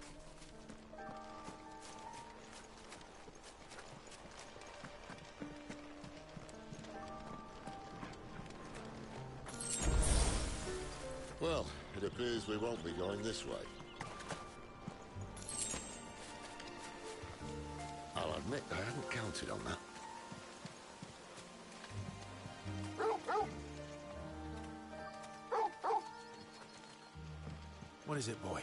Well, it appears we won't be going this way. I'll admit I hadn't counted on that. What is it, boy?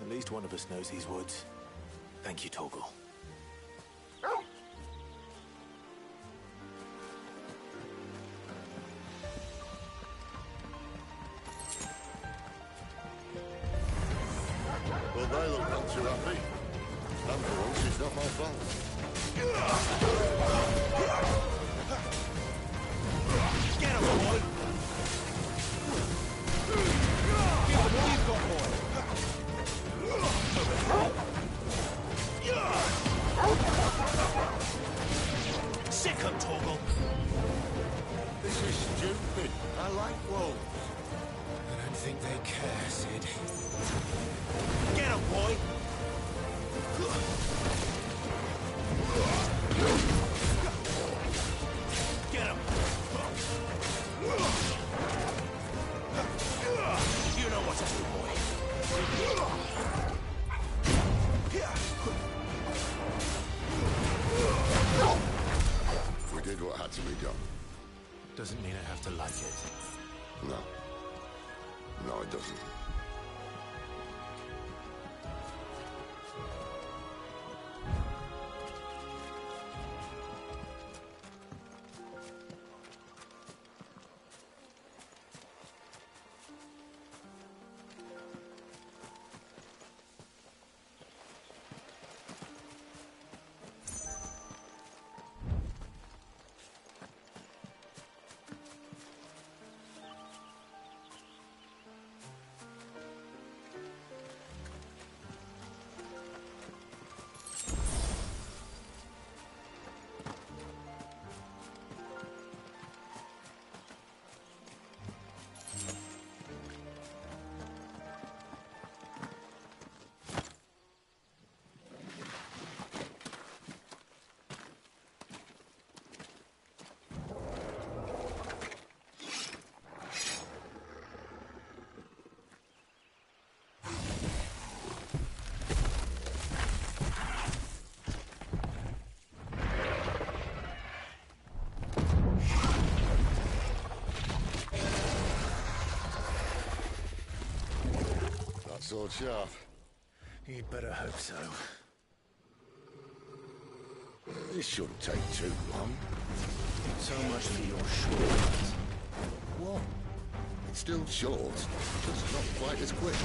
At least one of us knows these woods. Thank you, Torgal. Well, they look not too happy. And for once, it's not my fault. Get him, boy! Give him all you've got, boy! Sick him, Torgal! This is stupid. I like wolves. I don't think they care, Sid. Get him, boy! Get him! You know what to do, boy. We did what had to be done. Doesn't mean I have to like it. No. No, it doesn't. Sword sharp. You'd better hope so. This shouldn't take too long. So much for your shortcut. What? It's still short, just not quite as quick.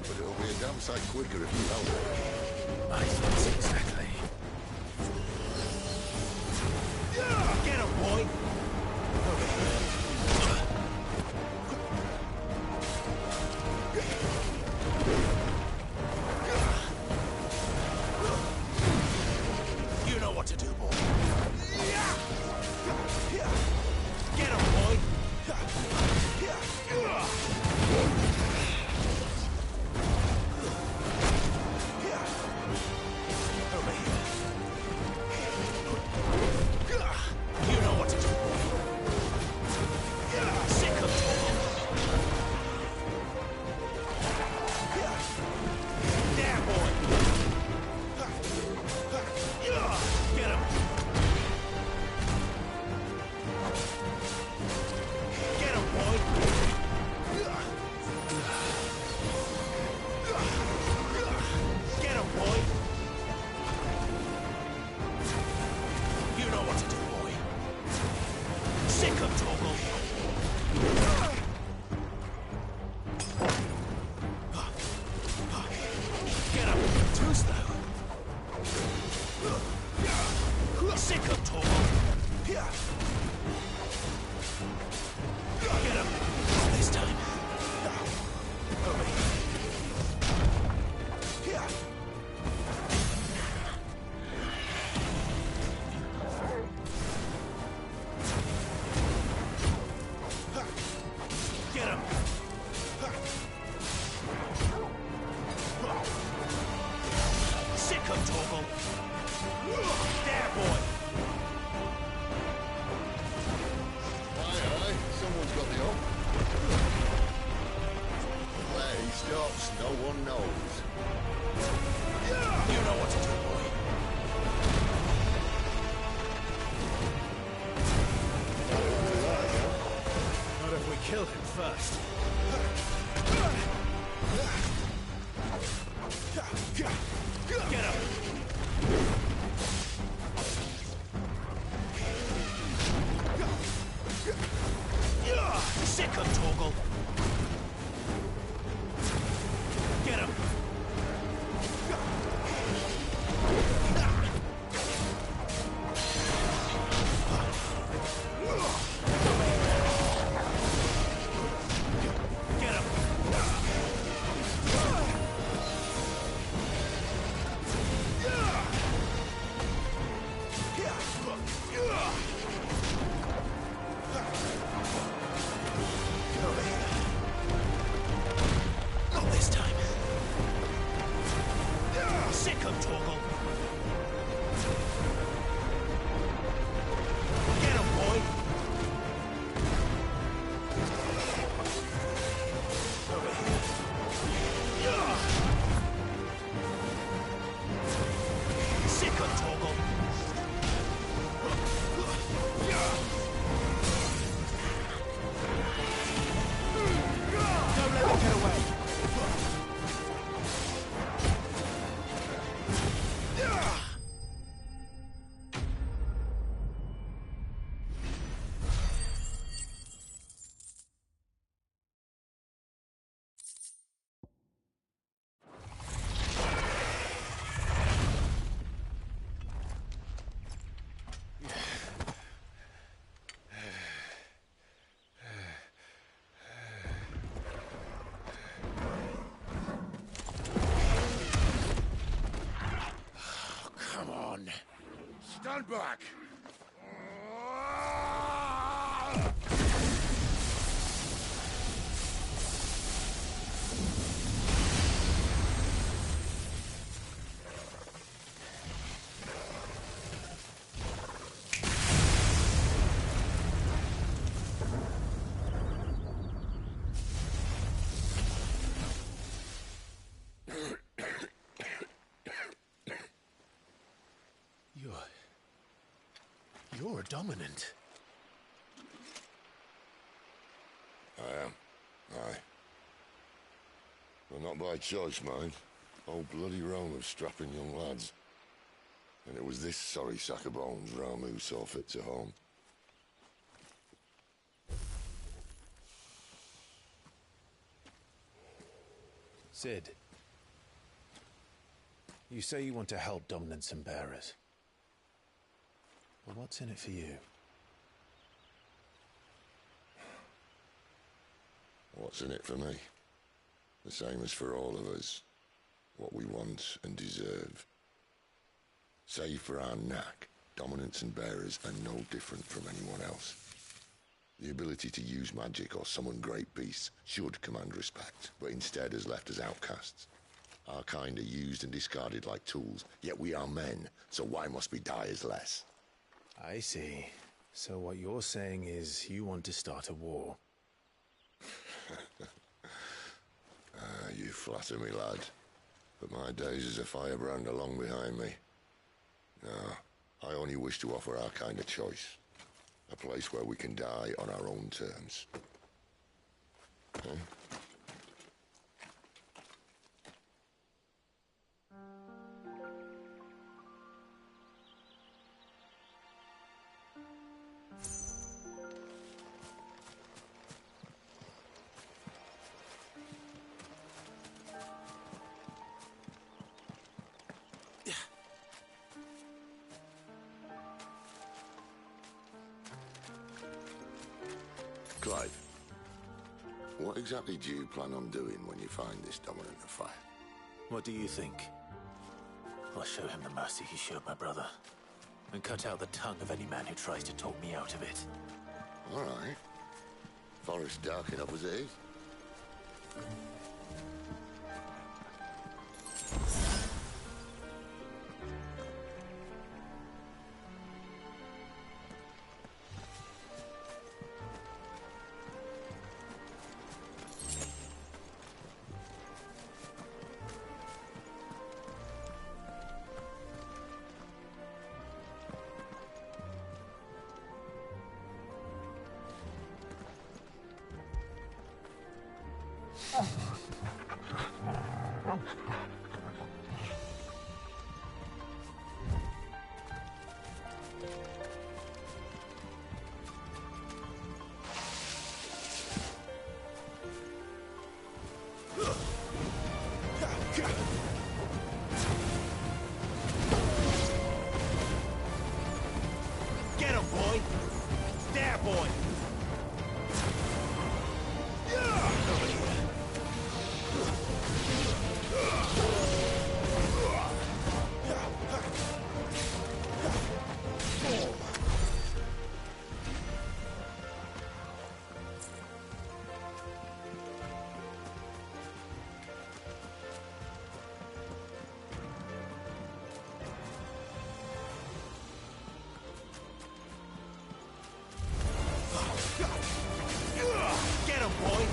But it'll be a damn sight quicker if you help it. My thoughts exactly. Get him, boy! You know what to do, boy. Get him, boy! Over here. You know what to do, boy. Sick of talking. There, boy. Get him. Get him, boy. Get him, boy. You know what to do, boy. Sick of Torgal. Get him. Too slow. Sick of Torgal. Get him. This time. Over here. Get him. Sick of Torgal. There, boy. Aye, someone's got the hook. Where he stops, no one knows. You know what to do, boy. Not if we kill him first. Get him. Sick of Torgal. Get him. Stand back! You're dominant. I am. Aye. But not by choice, mind. Old bloody Rome of strapping young lads. And it was this sorry sack of bones Ramu saw fit to home. Sid, you say you want to help dominants and bearers. Well, what's in it for you? What's in it for me? The same as for all of us. What we want and deserve. Save for our knack, dominants and bearers are no different from anyone else. The ability to use magic or summon great beasts should command respect, but instead has left us outcasts. Our kind are used and discarded like tools, yet we are men, so why must we die as less? I see. So what you're saying is you want to start a war. You flatter me, lad. But my days as a firebrand are long behind me. No, I only wish to offer our kind of choice. A place where we can die on our own terms. Huh? Clive, what exactly do you plan on doing when you find this dominant of fire? What do you think? I'll show him the mercy he showed my brother, and cut out the tongue of any man who tries to talk me out of it. All right. Forest dark enough as it is. Get him, boy! There, boy! Over here. Get him, boy!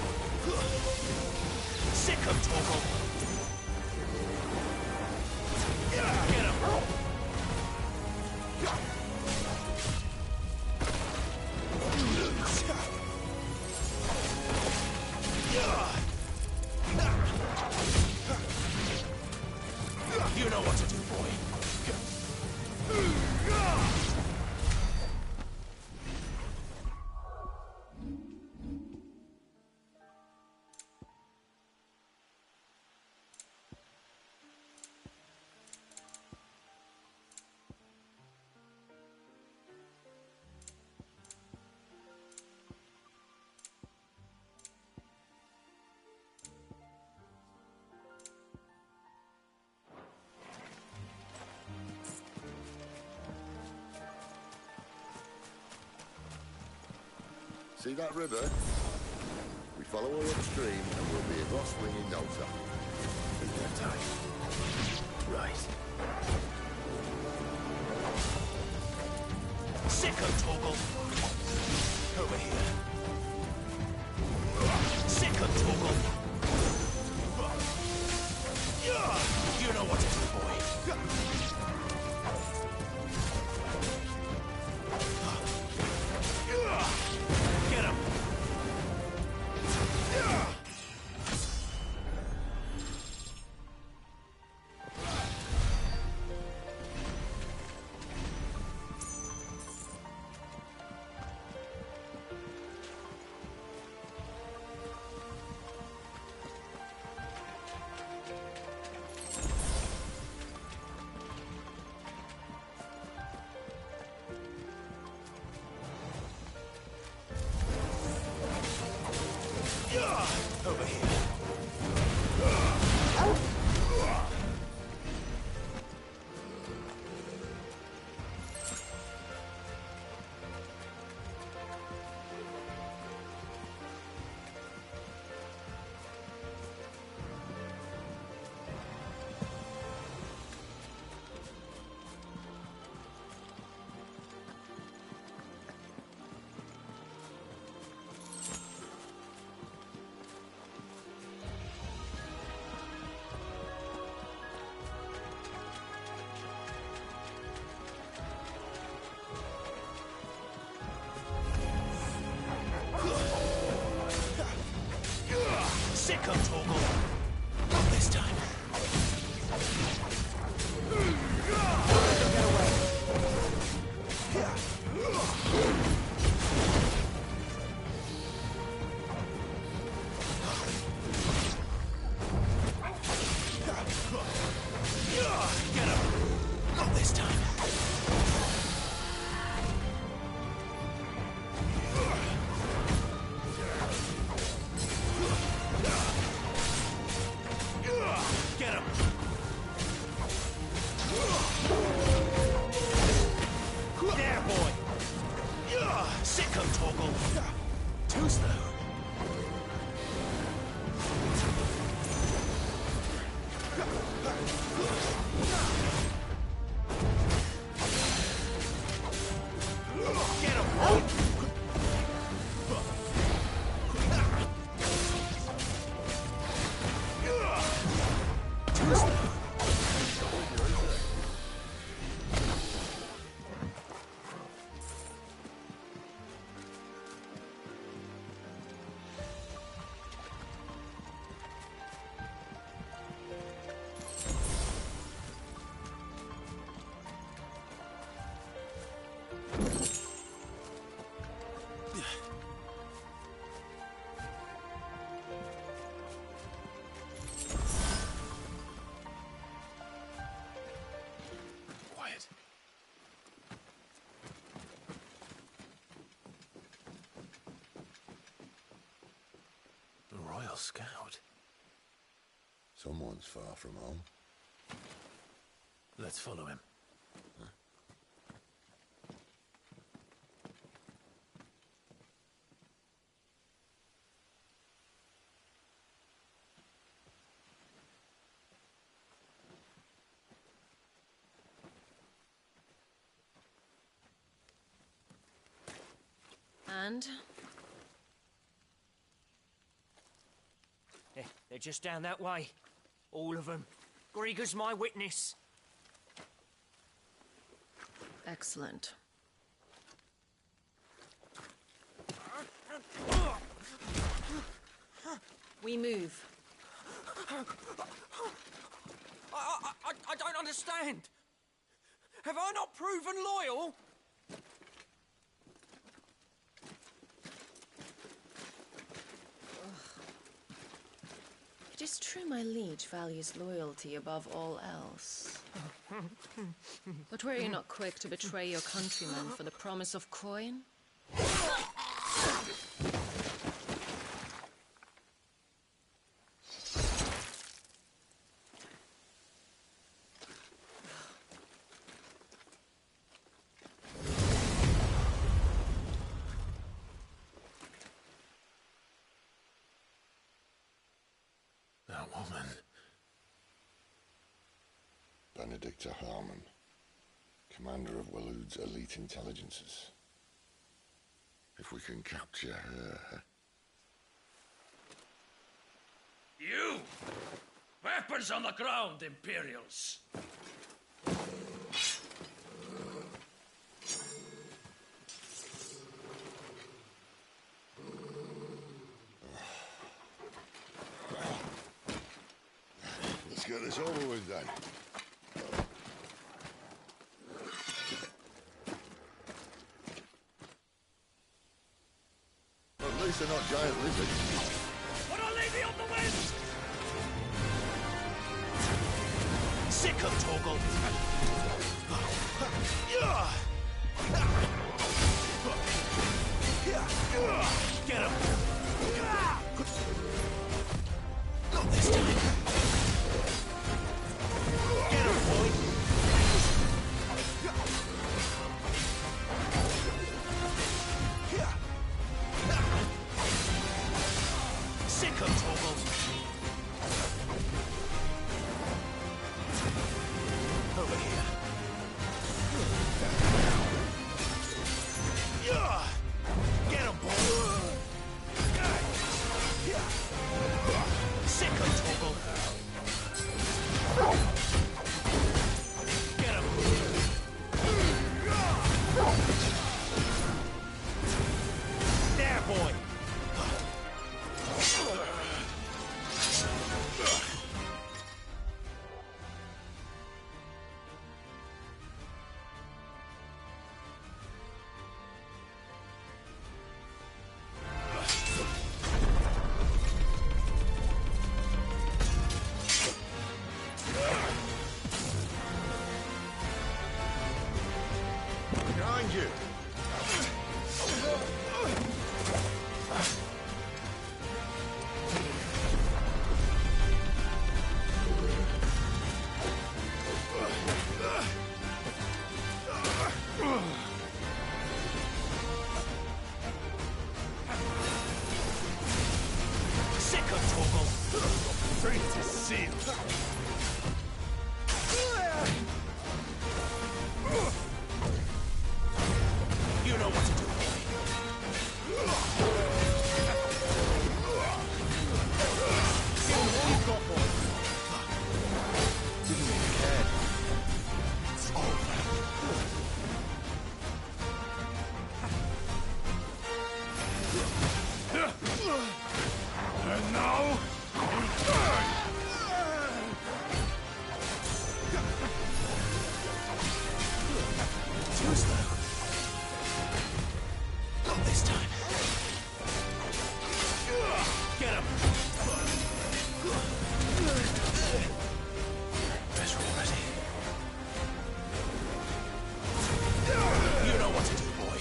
Sick him, Torgal! Get him! You know what to do, boy. See that river? We follow her upstream and we'll be at Ross Ring in no time. In no time. Right. Sicko Torgal! Over here. Sicko Torgal! You know what to do, boy. Get him! Over here. Sicko Torgal! Not this time. Get away. Get him! Not this time. Get him! There, boy! Sicko Torgal! Too slow. Get him, boy! Too slow. Quiet. The Royal Scout. Someone's far from home. Let's follow him. And? They're just down that way. All of them. Grieger's my witness. Excellent. We move. I don't understand. Have I not proven loyal? It is true my liege values loyalty above all else. But were you not quick to betray your countrymen for the promise of coin? Benedicta Harmon, commander of Waloed's elite intelligences. If we can capture her... You! Weapons on the ground, Imperials! Let's get this over with then. At least they're not giant lizards. Put a lady on the wind! Sick of Torgal! Get him! Not this time! Get him, boy! Sick of Torgal! Over here. Get him, boy! Sick of Torgal! Get him! There, boy! Behind you! Sick of Torgal! Fate is sealed! You know what to do, boy. Give him all you've got, boy. Didn't even care. It's over. And now, return! Too slow. Not this time. Get him! Better already. You know what to do, boy.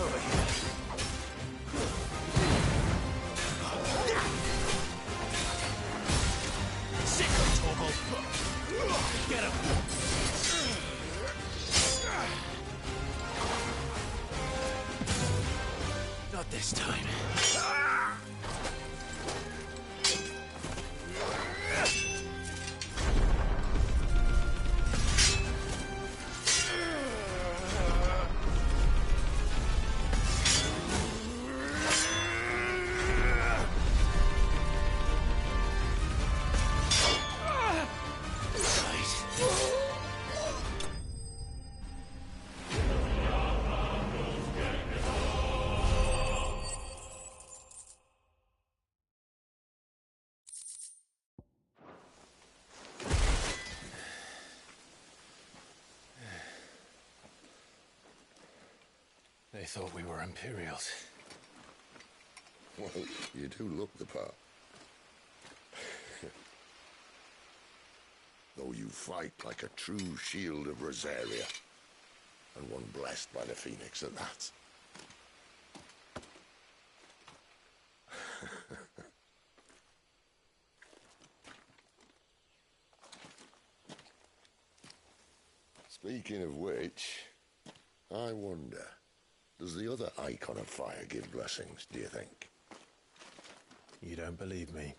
Over here. Sick of Torgal! Get him! Not this time. They thought we were Imperials. Well, you do look the part. Though you fight like a true shield of Rosaria. And one blessed by the Phoenix at that. Speaking of which, I wonder, Does the other Icon of Fire give blessings, do you think? You don't believe me?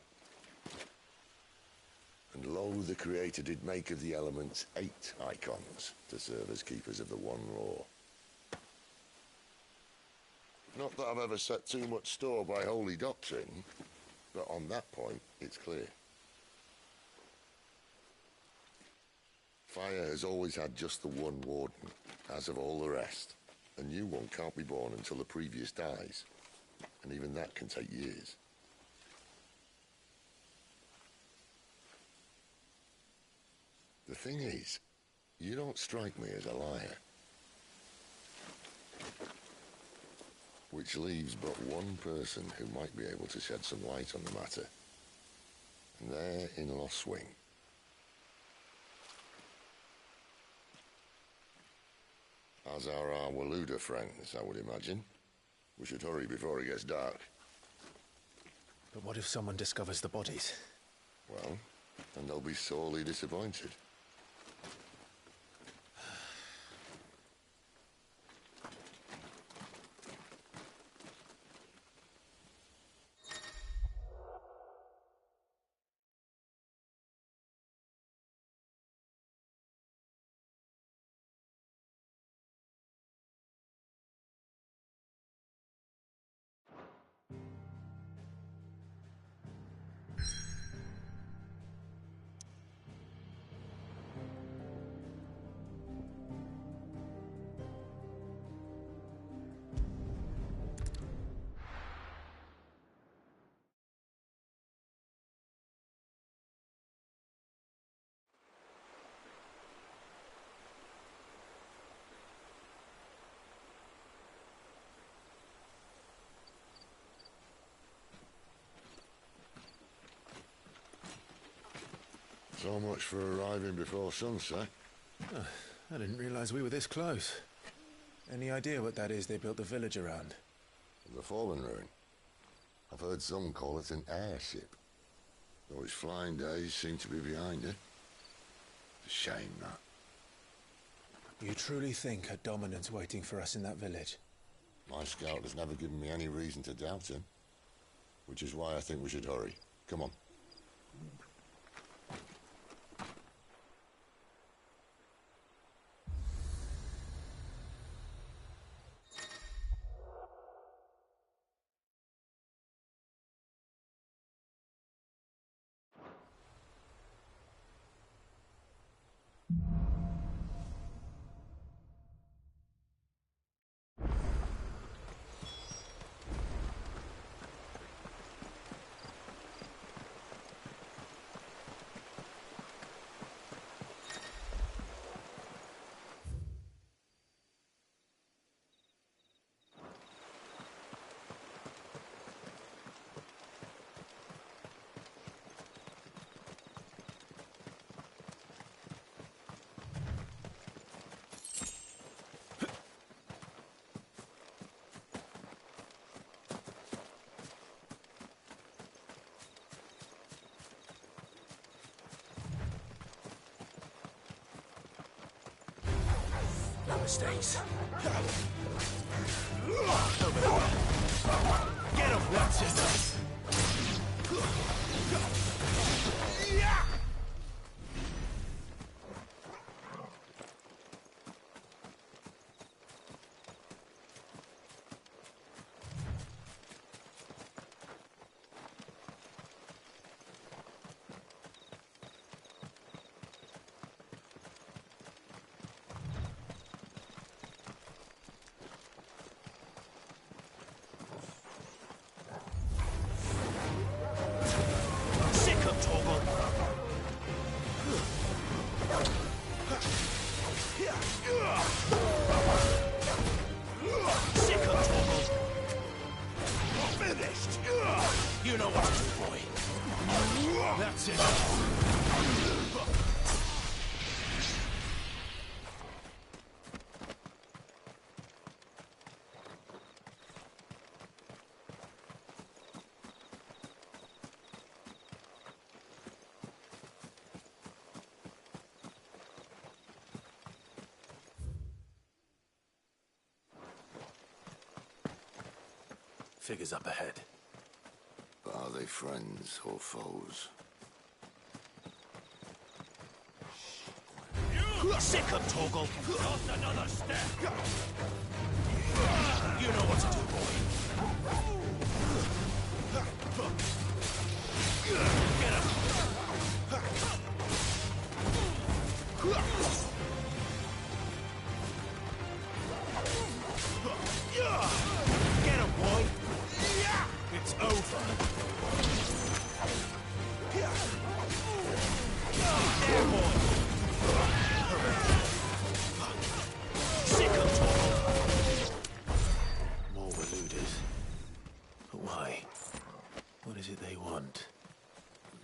And lo, the Creator did make of the elements 8 Icons to serve as keepers of the One Law. Not that I've ever set too much store by holy doctrine, but on that point, it's clear. Fire has always had just the one warden, as of all the rest. A new one can't be born until the previous dies, and even that can take years. The thing is, you don't strike me as a liar. Which leaves but one person who might be able to shed some light on the matter. And they're in Lost Swing. As are our Waluda friends, I would imagine. We should hurry before it gets dark. But what if someone discovers the bodies? Well, then they'll be sorely disappointed. So much for arriving before sunset. Oh, I didn't realize we were this close. Any idea what that is they built the village around? The Fallen Ruin. I've heard some call it an airship. Though its flying days seem to be behind it. It's a shame, that. You truly think a dominant's waiting for us in that village? My scout has never given me any reason to doubt him. Which is why I think we should hurry. Come on. No mistakes. Get him, Watson! figures up ahead. But are they friends or foes? Sick of Torgal! Just another step! You know what to do, boy. Get him! Get him, boy! It's over! There, boy! Sick of Torgal! More were looted. But why? What is it they want?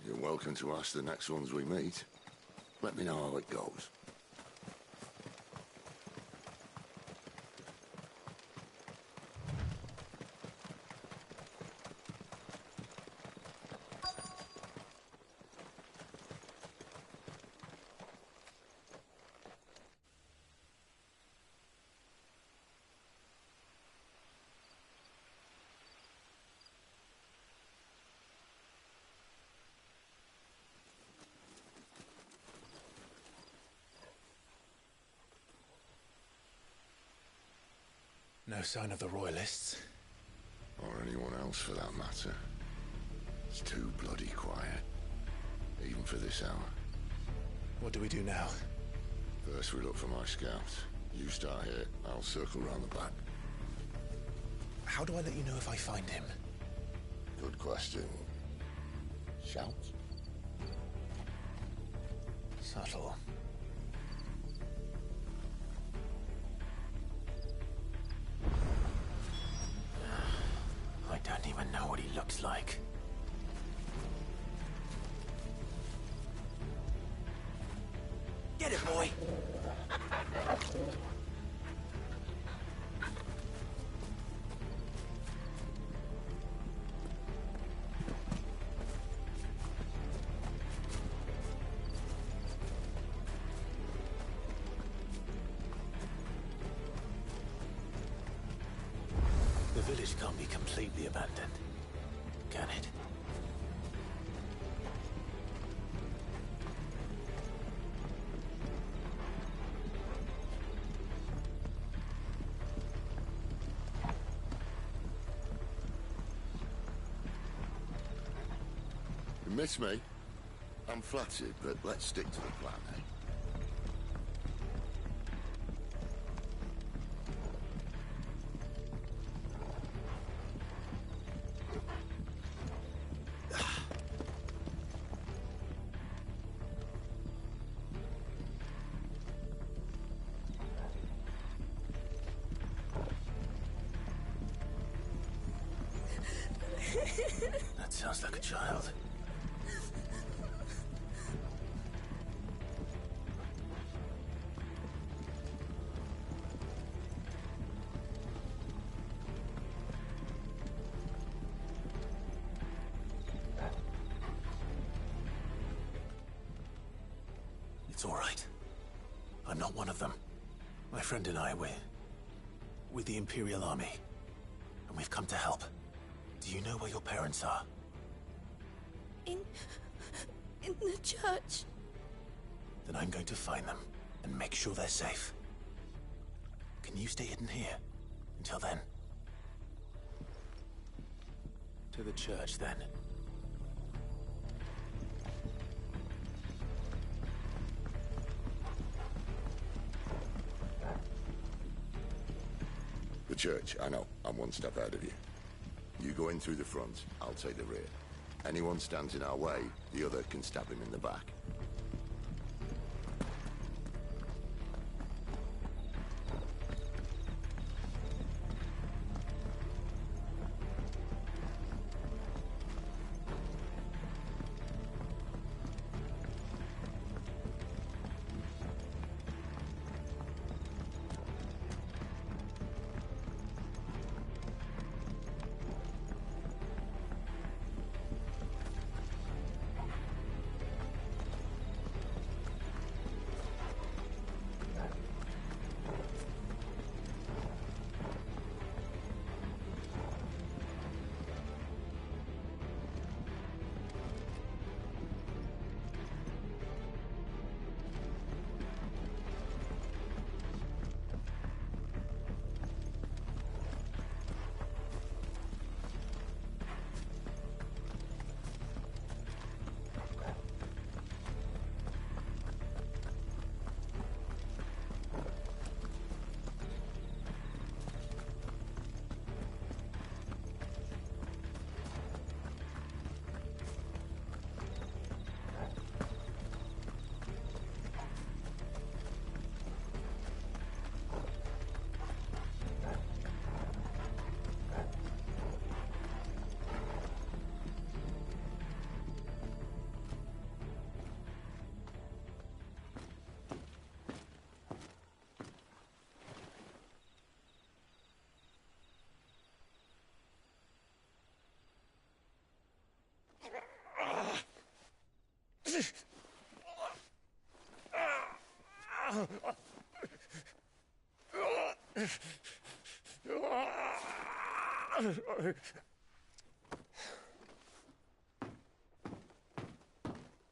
You're welcome to ask the next ones we meet. Let me know how it goes. No sign of the Royalists. Or anyone else for that matter. It's too bloody quiet. Even for this hour. What do we do now? First we look for my scouts. You start here, I'll circle round the back. How do I let you know if I find him? Good question. Shout? Subtle. I don't even know what he looks like. Get it, boy! The village can't be completely abandoned, can it? You miss me? I'm flattered, but let's stick to the plan, eh? That sounds like a child. It's all right. I'm not one of them. My friend and I, we're with the Imperial Army. And we've come to help. Do you know where your parents are? In the church. Then I'm going to find them and make sure they're safe. Can you stay hidden here until then? To the church, then. The church, I know. I'm one step ahead of you. You go in through the front, I'll take the rear. Anyone stands in our way, the other can stab him in the back.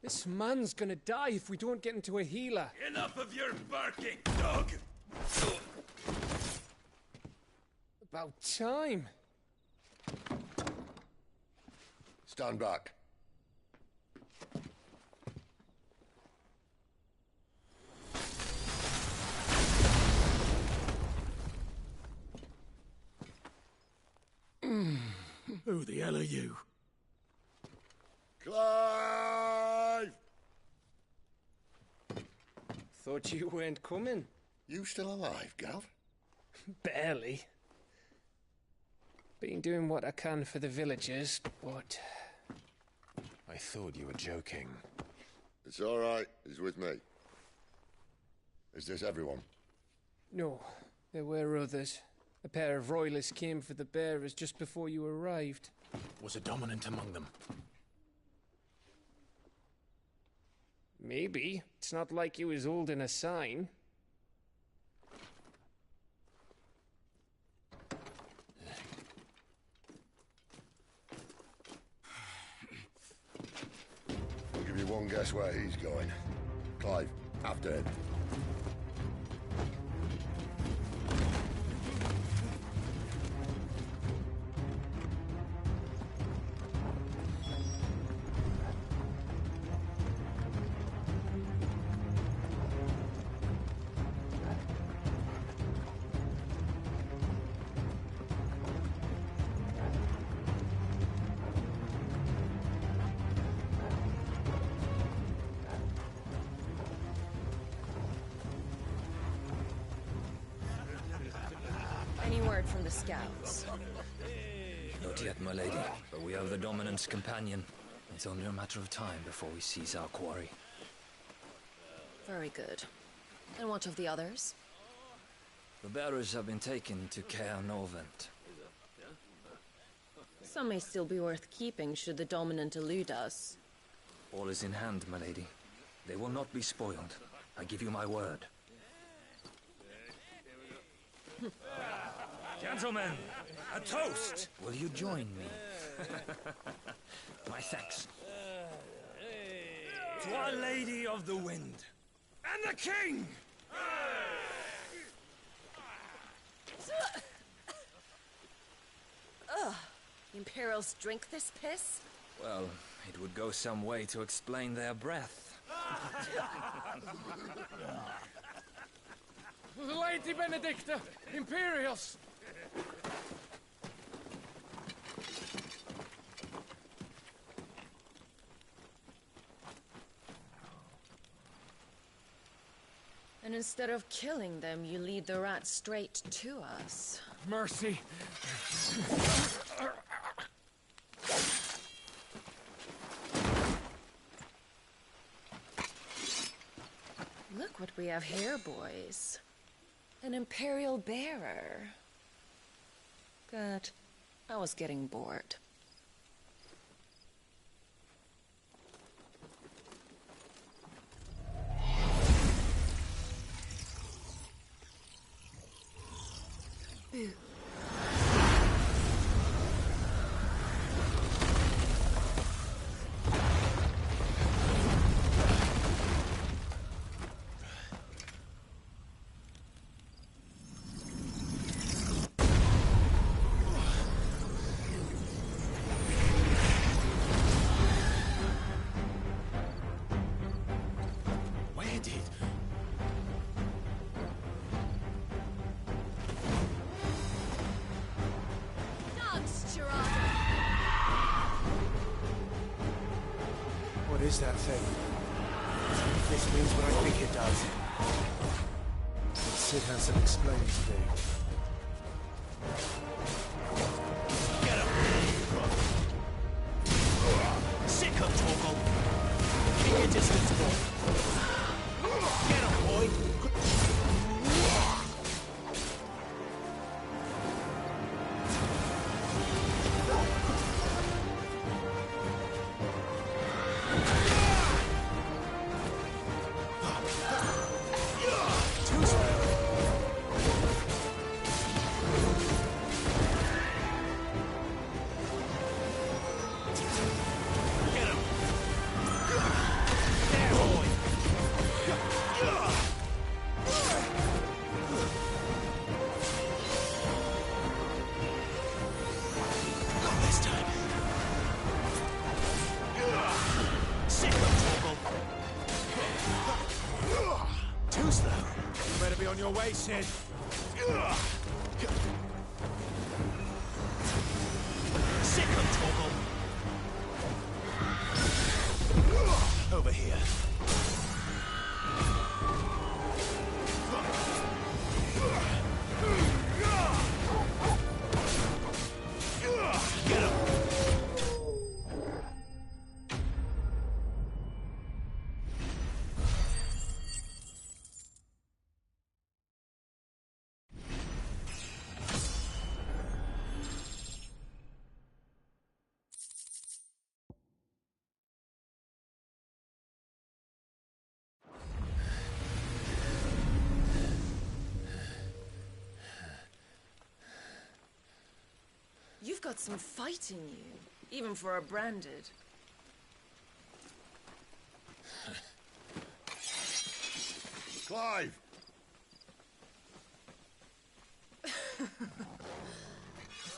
This man's gonna die if we don't get into a healer. Enough of your barking, dog! About time. Stand back. Who the hell are you? Clive! Thought you weren't coming. You still alive, Gav? Barely. Been doing what I can for the villagers, but... I thought you were joking. It's all right. He's with me. Is this everyone? No, there were others. A pair of royalists came for the bearers just before you arrived. Was a dominant among them? Maybe. It's not like he was holding a sign. I'll give you one guess where he's going. Clive, after him. Any word from the scouts? Not yet, my lady, but we have the Dominant's companion. It's only a matter of time before we seize our quarry. Very good. And what of the others? The bearers have been taken to Caer Novent. Some may still be worth keeping should the Dominant elude us. All is in hand, my lady. They will not be spoiled. I give you my word. Gentlemen, a toast! Will you join me? My thanks. To Our Lady of the Wind. And the King! Ugh. Imperials drink this piss? Well, it would go some way to explain their breath. Lady Benedicta! Imperials! And instead of killing them, you lead the rats straight to us. Mercy! Look what we have here, boys. An Imperial bearer. Good. I was getting bored. Boo. What is that thing? If this means what I think it does, then Sid has some explaining to do. Get him! Sick of Torgal! Keep your distance, boy! Get him, boy! better be on your way, Sid. Sick of Torgal! Over here. Get him! You've got some fight in you, even for a branded. Clive!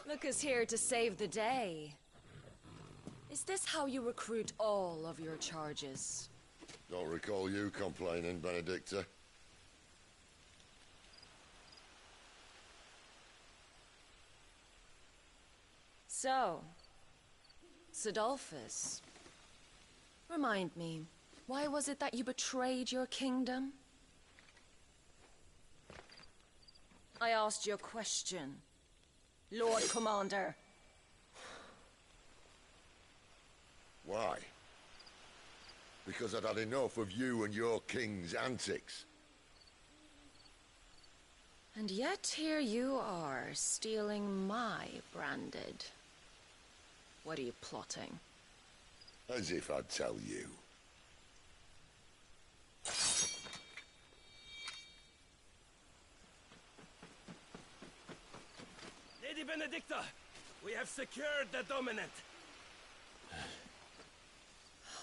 Lucas here to save the day. Is this how you recruit all of your charges? Don't recall you complaining, Benedicta. So, Sidolphus, remind me, why was it that you betrayed your kingdom? I asked you a question, Lord Commander. Why? Because I'd had enough of you and your king's antics. And yet here you are, stealing my branded. What are you plotting? As if I'd tell you. Lady Benedicta, we have secured the dominant.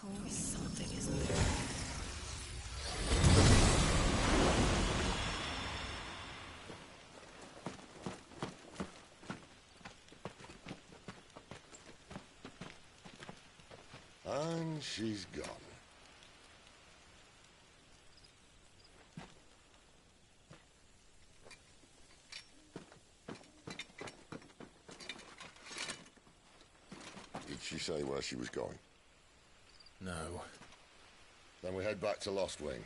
Oh, something isn't there. And she's gone. Did she say where she was going? No. Then we head back to Lost Wing.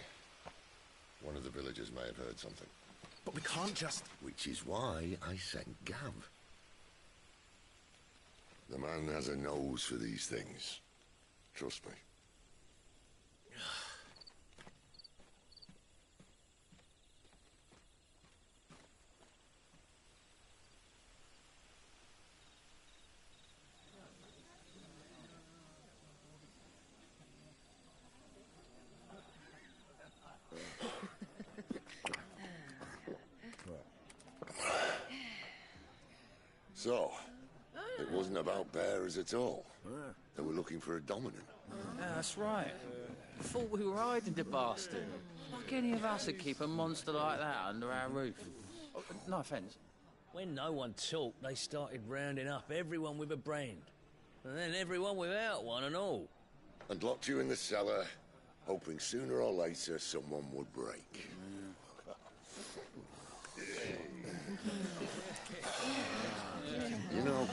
One of the villagers may have heard something. But we can't just... Which is why I sent Gav. The man has a nose for these things. Trust me. So, it wasn't about bearers at all. They were looking for a dominant. Yeah, that's right. Thought we were hiding the bastard. Like any of us would keep a monster like that under our roof. Oh, no offence. When no one talked, they started rounding up everyone with a brand. And then everyone without one and all. And locked you in the cellar, hoping sooner or later someone would break. You know,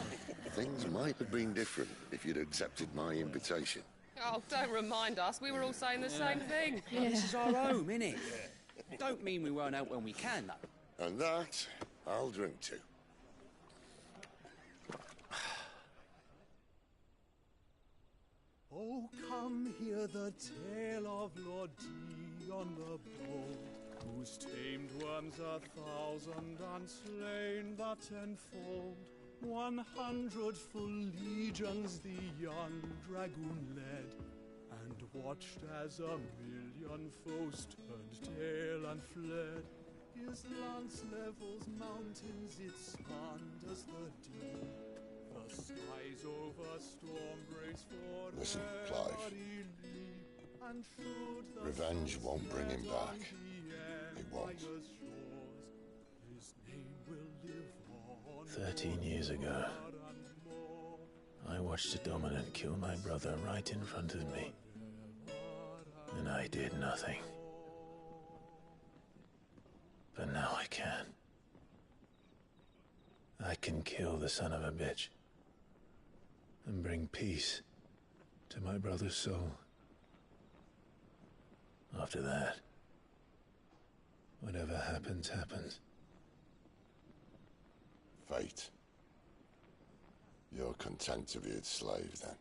things might have been different if you'd accepted my invitation. Oh, don't remind us. We were all saying the same thing. This is our home, innit? Don't mean we won't out when we can, though. And that, I'll drink to. Oh, come hear the tale of Lord Dion the Bold, who's tamed worms 1,000 and slain the 10-fold. 100 full legions the young dragoon led, and watched as 1,000,000 foes turned tail and fled. His lance levels mountains, it spanned as the deep. The skies over storm breaks for Listen, Clive. Revenge won't bring him back. It won't. 13 years ago, I watched a dominant kill my brother right in front of me. And I did nothing. But now I can. I can kill the son of a bitch. And bring peace to my brother's soul. After that, whatever happens, happens. Fate. You're content to be its slave, then?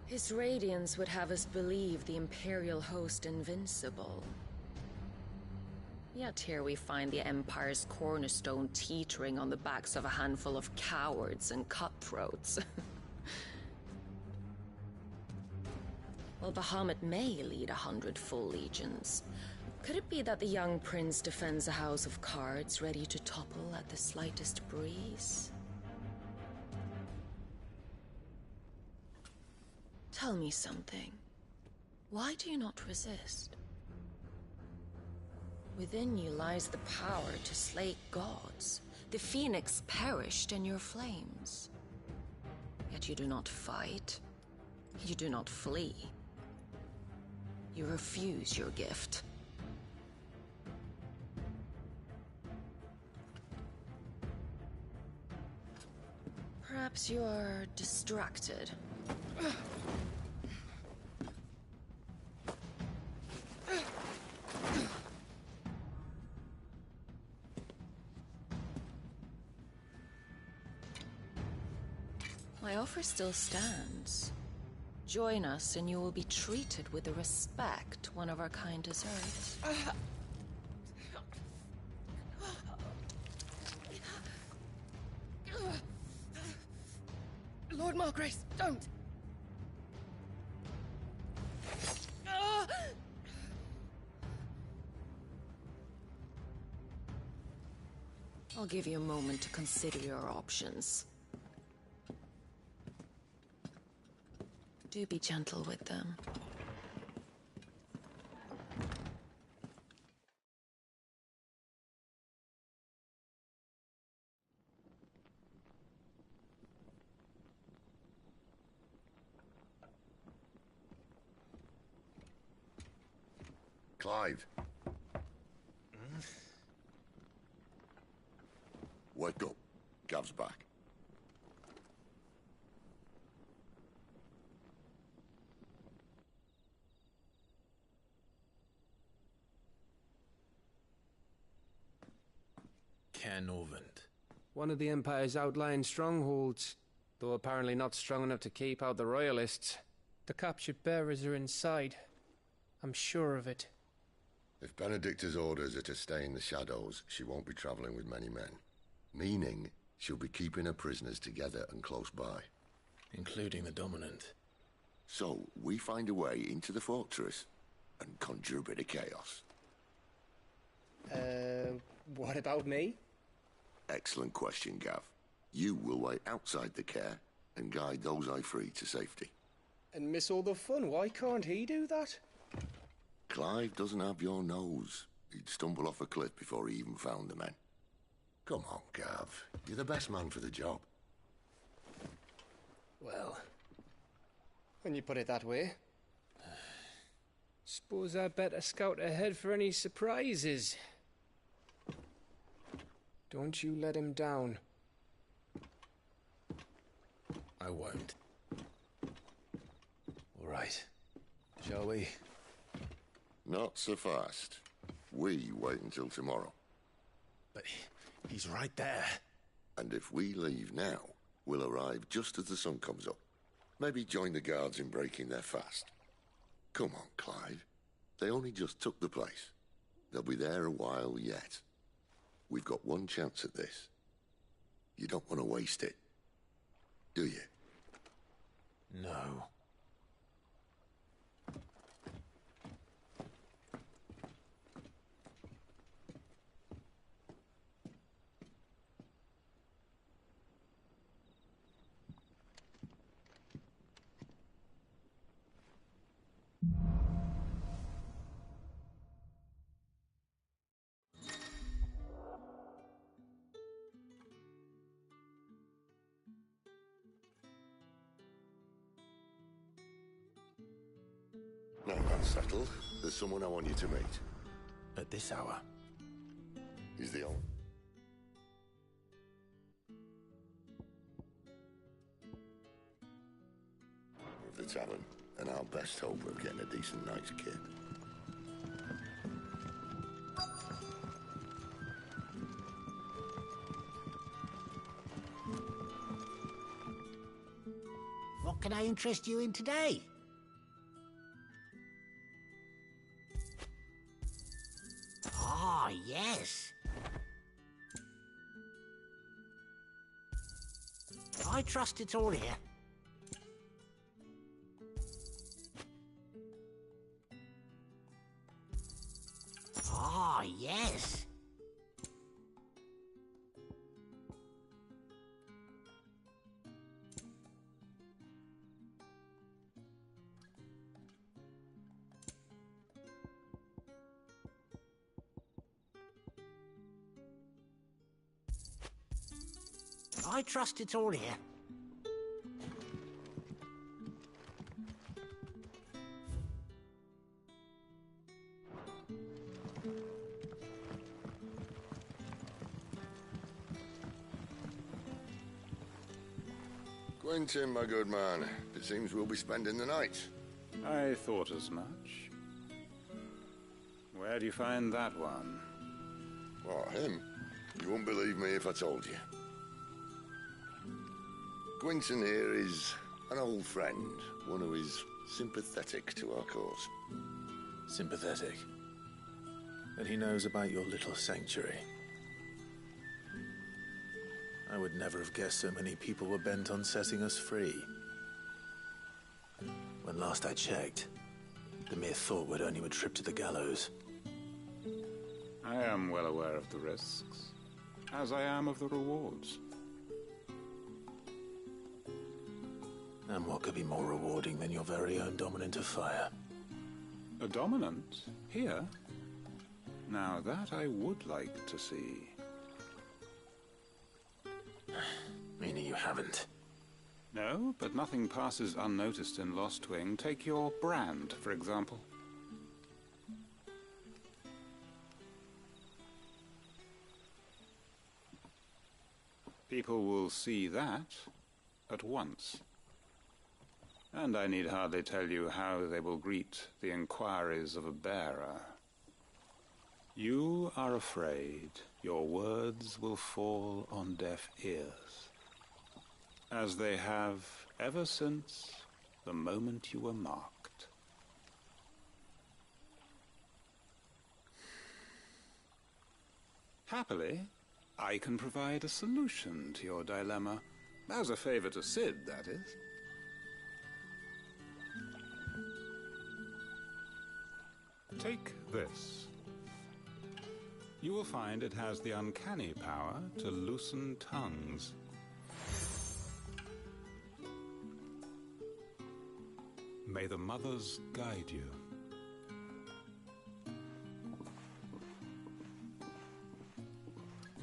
His radiance would have us believe the Imperial host invincible. Yet here we find the Empire's cornerstone teetering on the backs of a handful of cowards and cutthroats. While Bahamut may lead 100 full legions, could it be that the young prince defends a house of cards ready to topple at the slightest breeze? Tell me something. Why do you not resist? Within you lies the power to slay gods. The phoenix perished in your flames. Yet you do not fight. You do not flee. You refuse your gift. Perhaps you are distracted. My offer still stands. Join us and you will be treated with the respect one of our kind deserves. Lord Margrace, don't! I'll give you a moment to consider your options. Do be gentle with them. Clive. Wake up. Gav's back. Canovant. One of the Empire's outlying strongholds, though apparently not strong enough to keep out the Royalists. The captured bearers are inside. I'm sure of it. If Benedicta's orders are to stay in the shadows, she won't be traveling with many men. Meaning, she'll be keeping her prisoners together and close by. Including the Dominant. So, we find a way into the fortress and conjure a bit of chaos. What about me? Excellent question, Gav. You will wait outside the care and guide those I free to safety. And miss all the fun. Why can't he do that? Clive doesn't have your nose. He'd stumble off a cliff before he even found the men. Come on, Gav. You're the best man for the job. Well, when you put it that way. Suppose I'd better scout ahead for any surprises. Don't you let him down. I won't. All right. Shall we? Not so fast. We wait until tomorrow. But he's right there. And if we leave now, we'll arrive just as the sun comes up. Maybe join the guards in breaking their fast. Come on, Clive. They only just took the place. They'll be there a while yet. We've got one chance at this. You don't want to waste it, do you? No. Now that's settled, there's someone I want you to meet. At this hour? He's the owner. Of the tavern, and our best hope of getting a decent night's kid. What can I interest you in today? Ah, yes. I trust it's all here. Ah, yes. I trust it's all here. Quentin, my good man. It seems we'll be spending the night. I thought as much. Where do you find that one? What, him? You wouldn't believe me if I told you. Quentin here is an old friend, one who is sympathetic to our cause. Sympathetic? And he knows about your little sanctuary. I would never have guessed so many people were bent on setting us free. When last I checked, the mere thought would earn you a trip to the gallows. I am well aware of the risks, as I am of the rewards. And what could be more rewarding than your very own dominant of fire? A dominant? Here? Now that I would like to see. Meaning you haven't? No, but nothing passes unnoticed in Lostwing. Take your brand, for example. People will see that at once. And I need hardly tell you how they will greet the inquiries of a bearer. You are afraid your words will fall on deaf ears, as they have ever since the moment you were marked. Happily, I can provide a solution to your dilemma, as a favor to Sid, that is. Take this. You will find it has the uncanny power to loosen tongues. May the mothers guide you.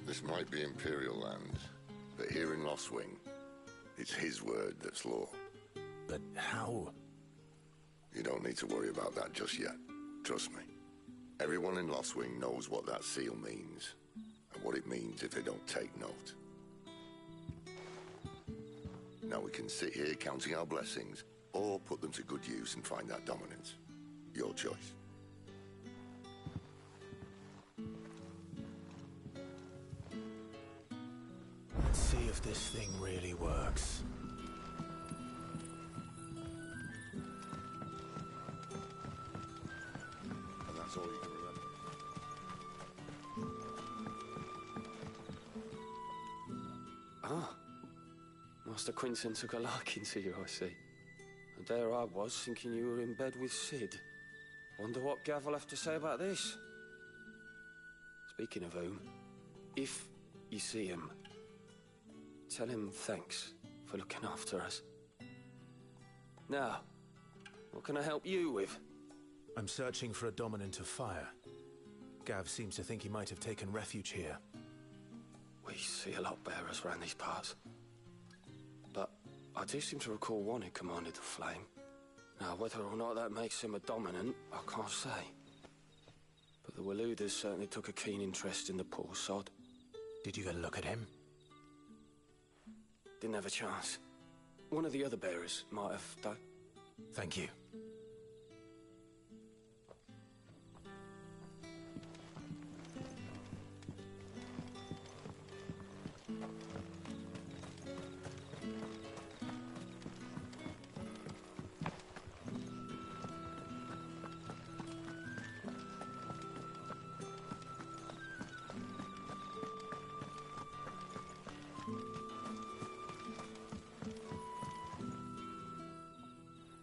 This might be Imperial land, but here in Lostwing, it's his word that's law. But how? You don't need to worry about that just yet. Trust me. Everyone in Lostwing knows what that seal means, and what it means if they don't take note. Now we can sit here counting our blessings, or put them to good use and find that dominance. Your choice. Let's see if this thing really works. And that's all you can remember. Ah. Master Quinton took a liking to you, I see. And there I was, thinking you were in bed with Sid. Wonder what Gav will have to say about this. Speaking of whom, if you see him, tell him thanks for looking after us. Now, what can I help you with? I'm searching for a dominant of fire. Gav seems to think he might have taken refuge here. We see a lot bearers around these parts. But I do seem to recall one who commanded the flame. Now, whether or not that makes him a dominant, I can't say. But the Waluders certainly took a keen interest in the poor sod. Did you get a look at him? Didn't have a chance. One of the other bearers might have, though. Thank you.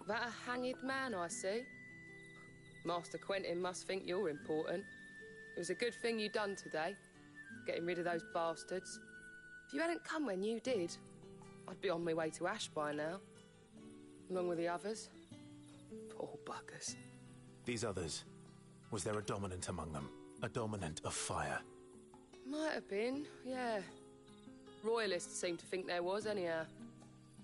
That a hanged man, I see. Master Quentin must think you're important. It was a good thing you done today, getting rid of those bastards. If you hadn't come when you did, I'd be on my way to Ash by now, along with the others. Poor buggers. These others, was there a dominant among them? A dominant of fire? Might have been, yeah. Royalists seem to think there was, anyhow.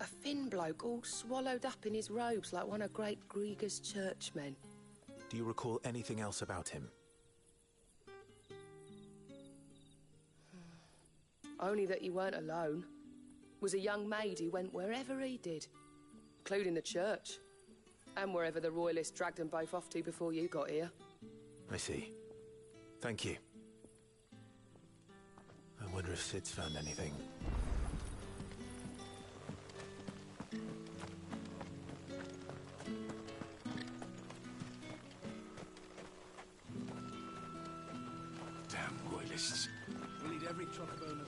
A thin bloke all swallowed up in his robes like one of Great Grieger's churchmen. Do you recall anything else about him? Only that he weren't alone. Was a young maid who went wherever he did, including the church, and wherever the Royalists dragged them both off to before you got here. I see. Thank you. I wonder if Sid's found anything. Damn Royalists. We'll need every trombone of them.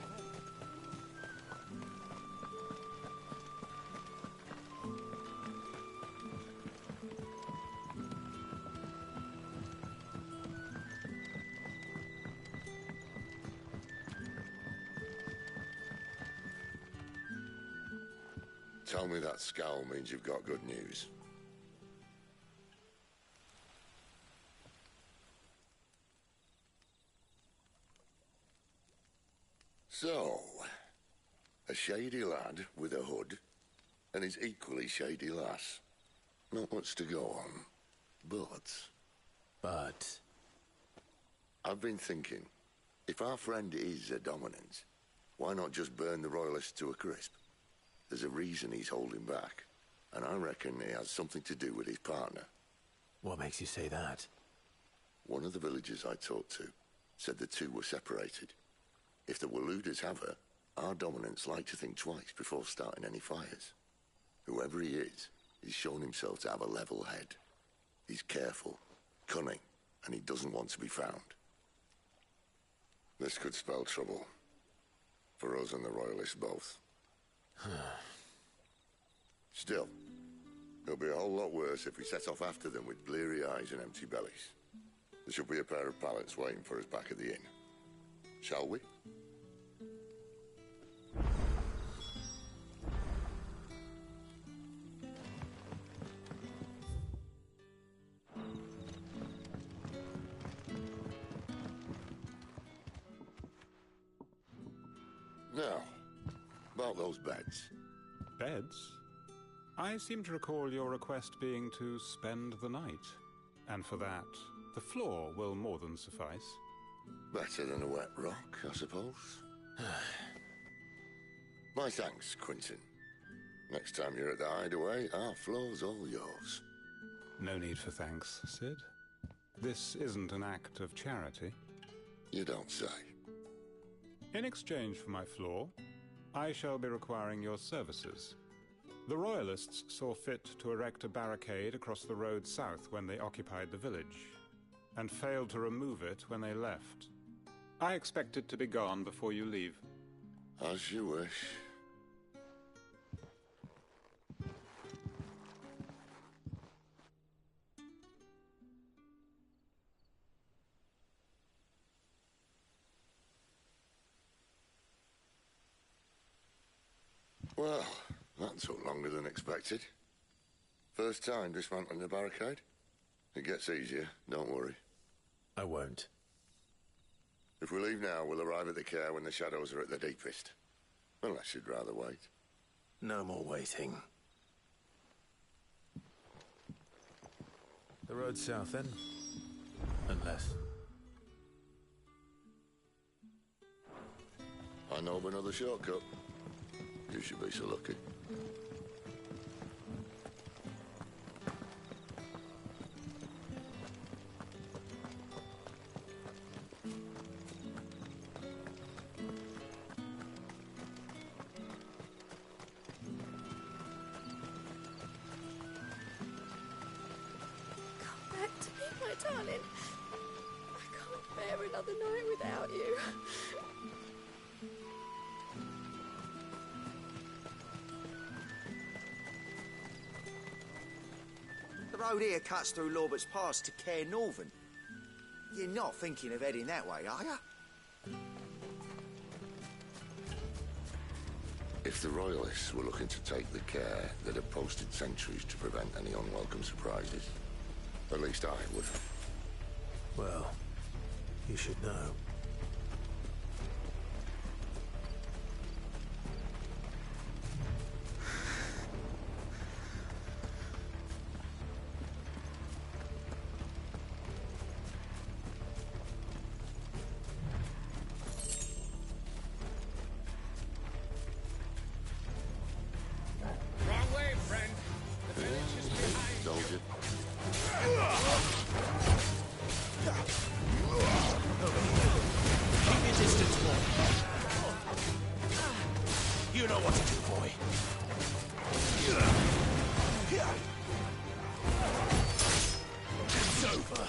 Tell me that scowl means you've got good news. So, a shady lad with a hood, and his equally shady lass. Not much to go on, but... I've been thinking, if our friend is a dominant, why not just burn the Royalists to a crisp? There's a reason he's holding back, and I reckon he has something to do with his partner. What makes you say that? One of the villagers I talked to said the two were separated. If the Waluders have her, our dominants like to think twice before starting any fires. Whoever he is, he's shown himself to have a level head. He's careful, cunning, and he doesn't want to be found. This could spell trouble. For us and the Royalists both. Still, it'll be a whole lot worse if we set off after them with bleary eyes and empty bellies. There should be a pair of pallets waiting for us back at the inn. Shall we? Now, about those beds. Beds? I seem to recall your request being to spend the night. And for that, the floor will more than suffice. Better than a wet rock, I suppose. My thanks, Quentin. Next time you're at the hideaway, our floor's all yours. No need for thanks, Sid. This isn't an act of charity. You don't say. In exchange for my floor, I shall be requiring your services. The Royalists saw fit to erect a barricade across the road south when they occupied the village, and failed to remove it when they left. I expect it to be gone before you leave. As you wish. Well, that took longer than expected. First time dismantling the barricade? It gets easier, don't worry. I won't. If we leave now, we'll arrive at the care when the shadows are at their deepest. Unless you'd rather wait. No more waiting. The road south, then? Unless... I know of another shortcut. You should be so lucky. Darling, I can't bear another night without you. The road here cuts through Lorbert's Pass to Care Northern. You're not thinking of heading that way, are you? If the Royalists were looking to take the care that had posted sentries to prevent any unwelcome surprises, at least I would. Well, you should know. Wrong way, friend. The village is behind you. Keep your distance, boy. You know what to do, boy. It's over.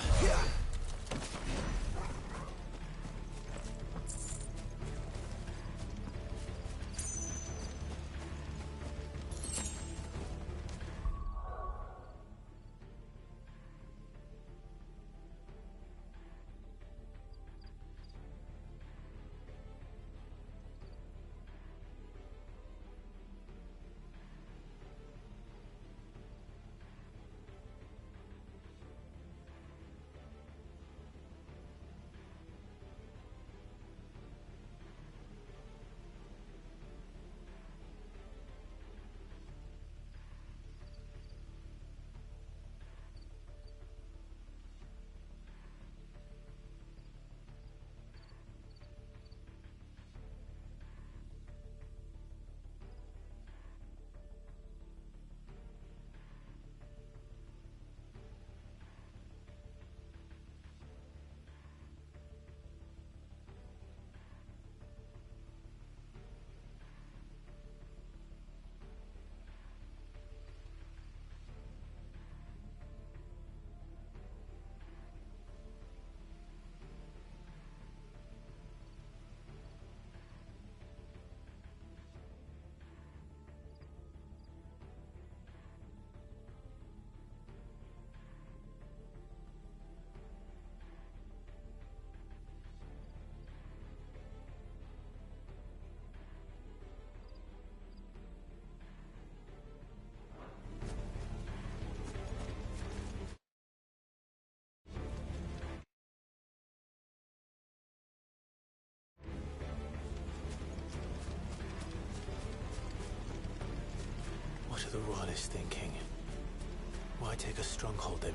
What are the Royalists thinking? Why take a stronghold they